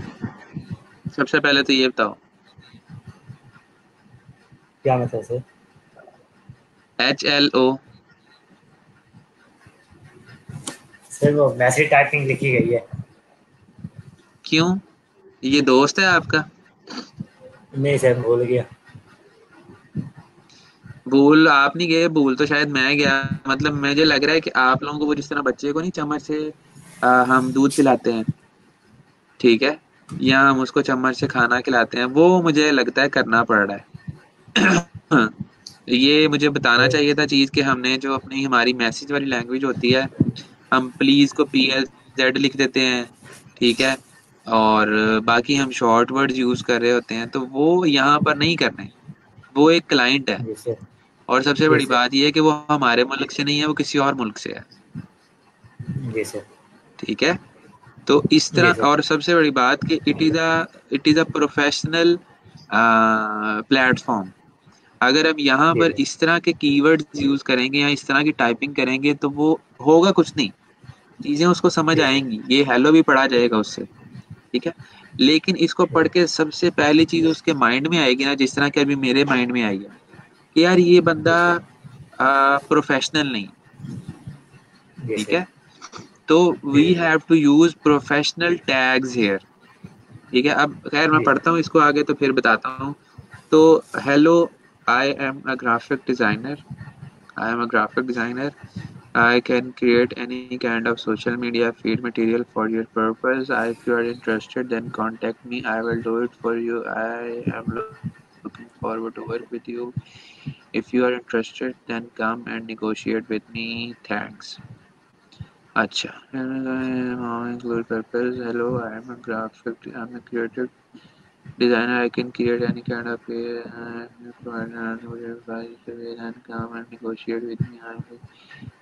सबसे पहले तो ये बताओ। क्या मतलब सर? HLO। सर वो मैसेज टाइपिंग लिखी गई है। क्यों? ये दोस्त है आपका? नहीं सर, भूल गया। भूल आप नहीं गए, भूल तो शायद मैं गया। मतलब मुझे लग रहा है कि आप लोगों को वो जिस तरह बच्चे को नहीं चम्मच से हम दूध पिलाते हैं, ठीक है, या हम उसको चम्मच से खाना खिलाते हैं, वो मुझे लगता है करना पड़ रहा है। ये मुझे बताना सर चाहिए था चीज कि हमने जो अपनी हमारी मैसेज वाली लैंग्वेज होती है, हम प्लीज को PLZ लिख देते हैं, ठीक है, और बाकी हम शॉर्ट वर्ड्स यूज कर रहे होते हैं, तो वो यहाँ पर नहीं करने। वो एक क्लाइंट है, जी सर। और सबसे जी बड़ी सर। बात यह है कि वो हमारे मुल्क से नहीं है, वो किसी और मुल्क से है। जी सर। ठीक है। तो इस जी तरह, सर। और सबसे बड़ी बात कि it is a professional platform. अगर हम यहाँ जी पर सर। इस तरह के कीवर्ड्स यूज करेंगे या इस तरह की टाइपिंग करेंगे तो वो होगा कुछ नहीं। चीजें उसको समझ जी सर। आएंगी, ये हेलो भी पढ़ा जाएगा उससे, ठीक है। लेकिन इसको जी पढ़ के सबसे पहली चीज उसके माइंड में आएगी ना, जिस तरह के अभी मेरे माइंड में आई है कि यार ये जी बंदा सर। प्रोफेशनल नहीं, जी ठीक सर। है। तो वी जी have to use professional tags here. ठीक है। अब खैर मैं जी पढ़ता हूँ इसको आगे तो फिर बताता हूँ। तो hello, I am a graphic designer. I am a graphic designer. I can create any kind of social media feed material for your purpose. If you are interested, then contact me. I will do it for you. I am looking looking forward to work with you. If you are interested, then come and negotiate with me. Thanks. अच्छा, include purpose. Hello, I am a creative designer. I can create any kind of and come and negotiate with me.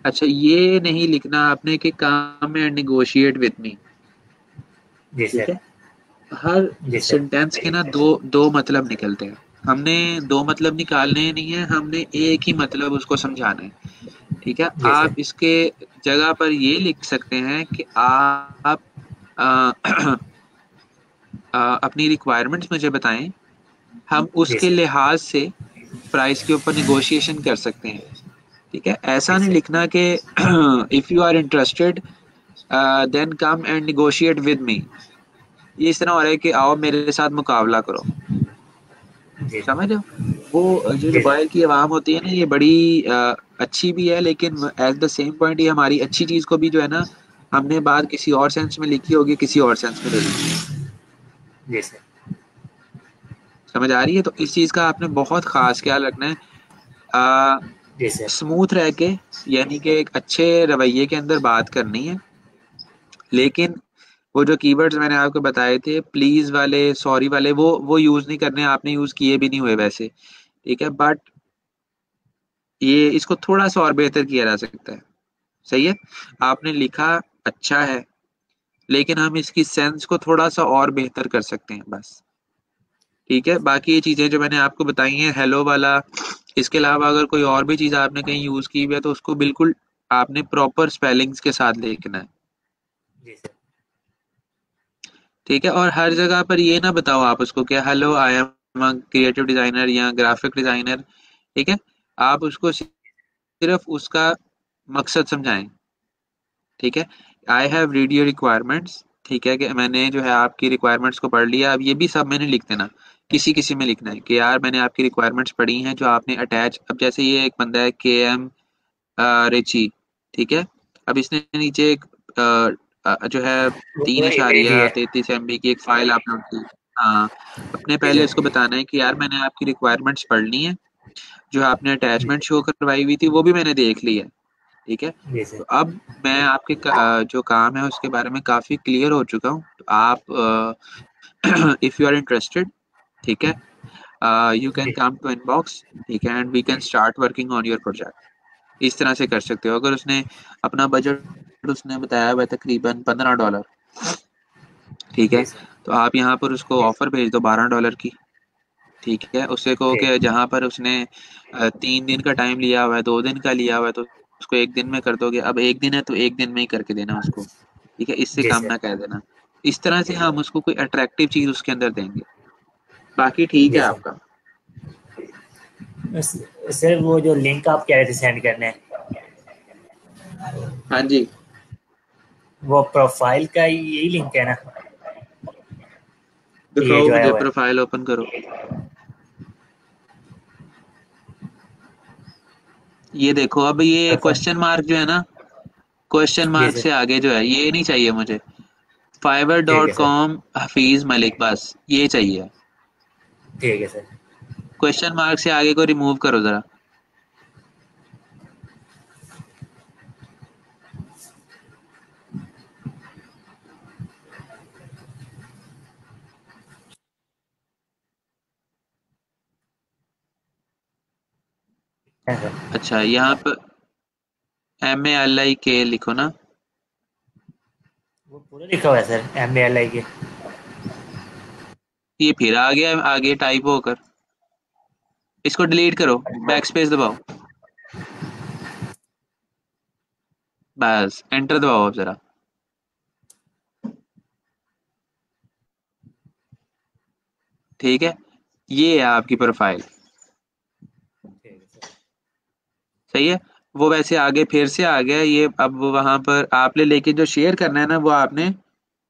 अच्छा, ये नहीं लिखना आपने कि come and negotiate with me. जी ठीक sir. है, हर जी sir. Sentence के ना दो मतलब निकलते हैं। हमने दो मतलब निकालने नहीं है, हमने एक ही मतलब उसको समझाना है। ठीक है, जी सर। आप इसके जगह पर ये लिख सकते हैं कि आप आ, अपनी रिक्वायरमेंट्स मुझे बताएं, हम जी उसके सर। लिहाज से प्राइस के ऊपर निगोशिएशन कर सकते हैं। ठीक है, ऐसा जी नहीं सर। लिखना कि if you are interested then come and negotiate with me. ये इस तरह हो रहा है कि आओ मेरे साथ मुकाबला करो। जी। समझ रहे हो? वो जो जी सर। मोबाइल की आवाम होती है ना, ये बड़ी अच्छी भी है, लेकिन एट द सेम पॉइंट ये हमारी अच्छी चीज को भी जो है ना, हमने बात किसी और सेंस में लिखी होगी, किसी और सेंस में ले ली। जी सर। समझ आ रही है? तो इस चीज का आपने बहुत खास ख्याल रखना है। जी सर। स्मूथ रह के, यानी कि एक अच्छे रवैये के अंदर बात करनी है, लेकिन वो जो कीवर्ड्स मैंने आपको बताए थे, प्लीज वाले, सॉरी वाले, वो यूज नहीं करने। आपने यूज किए भी नहीं हुए वैसे। ठीक है, बट ये इसको थोड़ा सा और बेहतर किया जा सकता है। सही है, आपने लिखा अच्छा है, लेकिन हम इसकी सेंस को थोड़ा सा और बेहतर कर सकते हैं बस। ठीक है, बाकी ये चीजें जो मैंने आपको बताई हैं, हेलो वाला, इसके अलावा अगर कोई और भी चीज आपने कहीं यूज की हुई है तो उसको बिल्कुल आपने प्रॉपर स्पेलिंग्स के साथ लिखना है। जी सर। ठीक है, और हर जगह पर ये ना बताओ आप उसको क्या hello I am creative designer या ग्राफिक डिजाइनर। ठीक है, आप उसको सिर्फ उसका मकसद समझाएं। ठीक है, I have read your requirements. ठीक है, कि मैंने जो है आपकी रिक्वायरमेंट्स को पढ़ लिया। अब ये भी सब मैंने लिख देना, किसी किसी में लिखना है कि यार मैंने आपकी रिक्वायरमेंट्स पढ़ी हैं जो आपने अटैच। अब जैसे ये एक बंदा है के एम रिची। ठीक है, अब इसने नीचे एक जो है तीन वो इमेज ही इशारिया है। 33 MB की एक फाइल अपलोड की। हाँ, अपने जी पहले सर। इसको बताना है कि यार मैंने आपकी रिक्वायरमेंट्स पढ़ ली हैं, जो आपने अटैचमेंट शो करवाई हुई थी वो भी मैंने देख ली है। ठीक है, जी तो सर। अब मैं आपके जो काम है उसके बारे में काफी क्लियर हो चुका हूँ। तो आप इफ यू आर इंटरेस्टेड, ठीक है, यू कैन जी। Come to inbox. ठीक है, and we can start working on your project. इस तरह से कर सकते हो। अगर उसने अपना बजट उसने बताया हुआ है तकरीबन $15। ठीक है, जी सर। तो आप यहाँ पर उसको ऑफर भेज दो $12 की। ठीक है, उससे कहो ठीक। कि जहाँ पर उसने 3 दिन का टाइम लिया हुआ है, 2 दिन का लिया हुआ है, तो उसको एक दिन में कर दोगे। अब एक दिन है तो एक दिन में ही करके देना उसको। ठीक है, इससे जी कम सर। ना कह देना। इस तरह से हम उसको कोई अट्रैक्टिव चीज उसके अंदर देंगे। बाकी ठीक है जी सर। आपका। सर वो जो लिंक आप कह रहे थे सेंड करने, हाँ जी, वो प्रोफाइल का यही लिंक है ना? ये दिखाओ जो आया मुझे, हुआ है। प्रोफाइल ओपन करो। ये देखो, अब ये प्रोफाइल। क्वेश्चन मार्क जो है ना, क्वेश्चन जी मार्क सर। से आगे जो है ये नहीं चाहिए मुझे। फाइवर ठीक डॉट है सर। कॉम हफीज मलिक, बस ये चाहिए। ठीक है सर। क्वेश्चन मार्क से आगे को रिमूव करो जरा। हाँ सर। अच्छा, यहाँ पर MALIK लिखो ना। वो पूरा लिखा हुआ है सर, MALI के। ये फिर आ गया आगे टाइप होकर। इसको डिलीट करो, बैक स्पेस दबाओ, बस एंटर दबाओ अब जरा। ठीक है, ये है आपकी प्रोफाइल। ठीक है सर। सही है, वो वैसे आगे फिर से आ गया ये। अब वहां पर आपने लेके जो शेयर करना है ना, वो आपने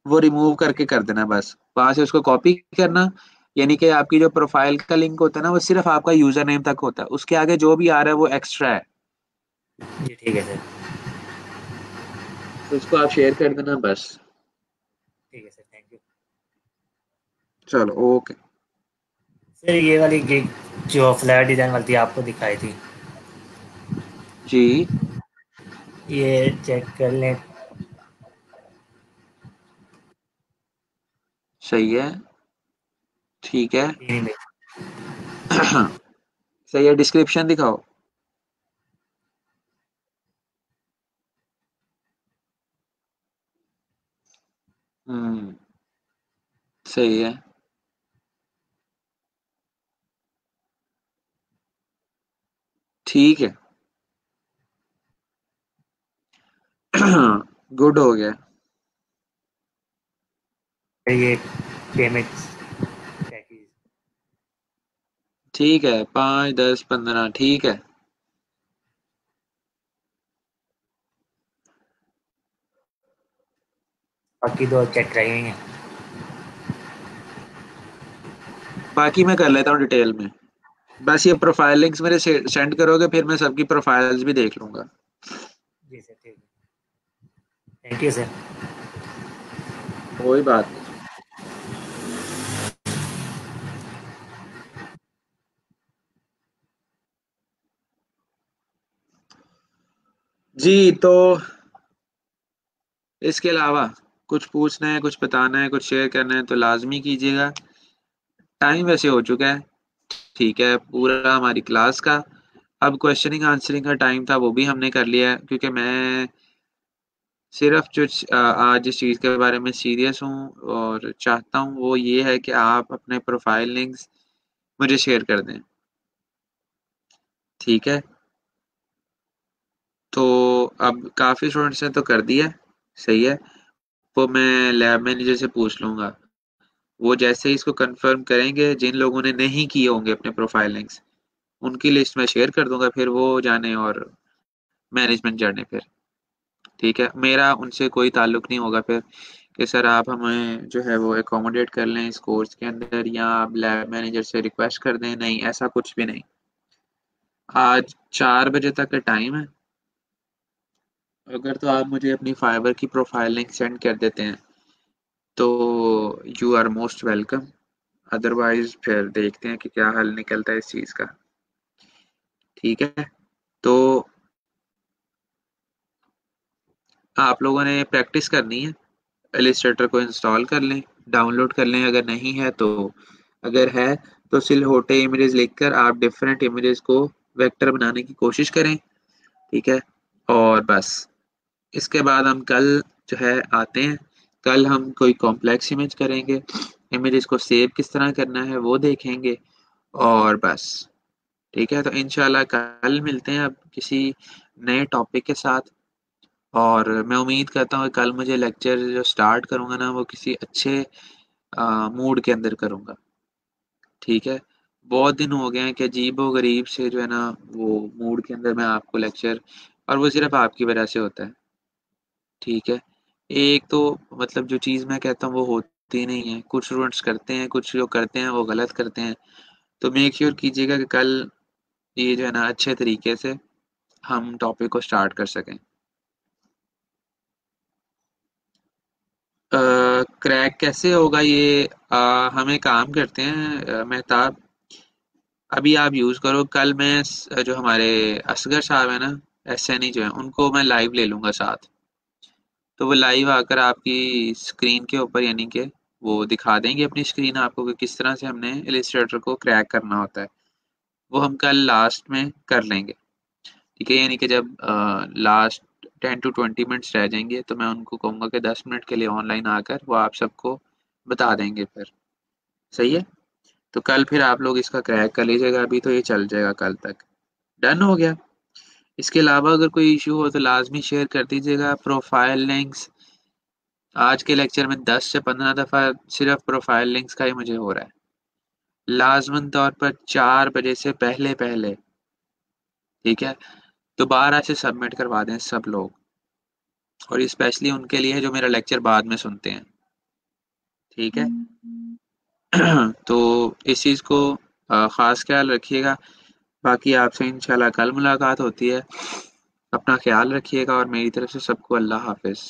वो रिमूव करके कर देना। बस वहां से उसको कॉपी करना। यानी कि आपकी जो प्रोफाइल का लिंक होता है ना, वो सिर्फ आपका यूजर नेम तक होता है, उसके आगे जो भी आ रहा है वो एक्स्ट्रा है। जी ठीक है सर। तो उसको आप शेयर कर देना बस। ठीक है सर, थैंक यू। चलो, ओके। सर ये वाली गिग जो फ्लैट डिज़ाइन वाली थी आपको दिखाई थी, जी ये चेक कर लें। सही है, ठीक है। तीन में सही है, डिस्क्रिप्शन दिखाओ। हम्म, सही है। ठीक है। गुड हो गया। ये पेमेंट पैकेज ठीक है, 5, 10, 15, ठीक है। बाकी दो चेक कराई हुई हैं। बाकी मैं कर लेता हूँ डिटेल में। बस ये प्रोफाइल लिंक्स मेरे सेंड करोगे, फिर मैं सबकी प्रोफाइल्स भी देख लूंगा। जी सर, ठीक है, थैंक यू सर। कोई बात नहीं। जी, तो इसके अलावा कुछ पूछना है, कुछ बताना है, कुछ शेयर करना है तो लाजमी कीजिएगा। टाइम वैसे हो चुका है, ठीक है, पूरा हमारी क्लास का। अब क्वेश्चनिंग आंसरिंग का टाइम था, वो भी हमने कर लिया है, क्योंकि मैं सिर्फ जो आज जिस चीज़ के बारे में सीरियस हूँ और चाहता हूँ वो ये है कि आप अपने प्रोफाइल लिंक्स मुझे शेयर कर दें, ठीक है। तो अब काफ़ी स्टूडेंट्स ने तो कर दिया, सही है। वो मैं लैब मैनेजर से पूछ लूँगा, वो जैसे ही इसको कंफर्म करेंगे, जिन लोगों ने नहीं किए होंगे अपने प्रोफाइल लिंक्स, उनकी लिस्ट मैं शेयर कर दूंगा, फिर वो जाने और मैनेजमेंट जाने फिर, ठीक है। मेरा उनसे कोई ताल्लुक नहीं होगा फिर कि सर आप हमें जो है वो एकोमोडेट कर लें इस कोर्स के अंदर, या आप लैब मैनेजर से रिक्वेस्ट कर दें, नहीं ऐसा कुछ भी नहीं। आज 4 बजे तक का टाइम है। अगर तो आप मुझे अपनी फाइबर की प्रोफाइल लिंक सेंड कर देते हैं तो you are most welcome. Otherwise फिर देखते हैं कि क्या हल निकलता है इस चीज़ का, ठीक है। तो आप लोगों ने प्रैक्टिस करनी है, इलिस्ट्रेटर को इंस्टॉल कर लें, डाउनलोड कर लें अगर नहीं है तो। अगर है तो सिलहोटे इमेजेस लिखकर आप डिफरेंट इमेजेस को वेक्टर बनाने की कोशिश करें, ठीक है। और बस इसके बाद हम कल जो है आते हैं। कल हम कोई कॉम्प्लेक्स इमेज करेंगे, इमेजेस को सेव किस तरह करना है वो देखेंगे, और बस, ठीक है। तो इंशाल्लाह कल मिलते हैं अब किसी नए टॉपिक के साथ। और मैं उम्मीद करता हूँ कि कल मुझे लेक्चर जो स्टार्ट करूँगा ना वो किसी अच्छे मूड के अंदर करूँगा, ठीक है। बहुत दिन हो गए हैं कि अजीबो-गरीब से जो है ना वो मूड के अंदर मैं आपको लेक्चर, और वो सिर्फ़ आपकी वजह से होता है, ठीक है। एक तो मतलब जो चीज़ मैं कहता हूँ वो होती नहीं है, कुछ स्टूडेंट्स करते हैं, कुछ जो करते हैं वो गलत करते हैं। तो मेक श्योर कीजिएगा कि कल ये जो है ना अच्छे तरीके से हम टॉपिक को स्टार्ट कर सकें। क्रैक कैसे होगा ये, हमें काम करते हैं मेहताब, अभी आप यूज़ करो। कल मैं जो हमारे असगर साहब है ना, एसएनई जो है, उनको मैं लाइव ले लूँगा साथ। तो वो लाइव आकर आपकी स्क्रीन के ऊपर यानी कि वो दिखा देंगे अपनी स्क्रीन आपको कि किस तरह से हमने इलिस्ट्रेटर को क्रैक करना होता है। वो हम कल लास्ट में कर लेंगे, ठीक है। यानी कि जब लास्ट 10 to 20 मिनट्स रह जाएंगे तो मैं उनको कहूँगा कि 10 मिनट के लिए ऑनलाइन आकर वो आप सबको बता देंगे फिर, सही है। तो कल फिर आप लोग इसका क्रैक कर लीजिएगा, अभी तो ये चल जाएगा कल तक। डन हो गया। इसके अलावा अगर कोई इशू हो तो लाजमी शेयर कर दीजिएगा। प्रोफाइल लिंक्स आज के लेक्चर में 10 से 15 दफ़ा सिर्फ प्रोफाइल लिंक्स का ही मुझे हो रहा है। लाजमन तौर पर 4 बजे से पहले पहले, ठीक है, दोबारा से सबमिट करवा दें सब लोग, और स्पेशली उनके लिए जो मेरा लेक्चर बाद में सुनते हैं, ठीक है। तो इस चीज़ को ख़ास ख्याल रखिएगा। बाकी आपसे इंशाल्लाह कल मुलाकात होती है। अपना ख्याल रखिएगा और मेरी तरफ से सबको अल्लाह हाफ़िज़।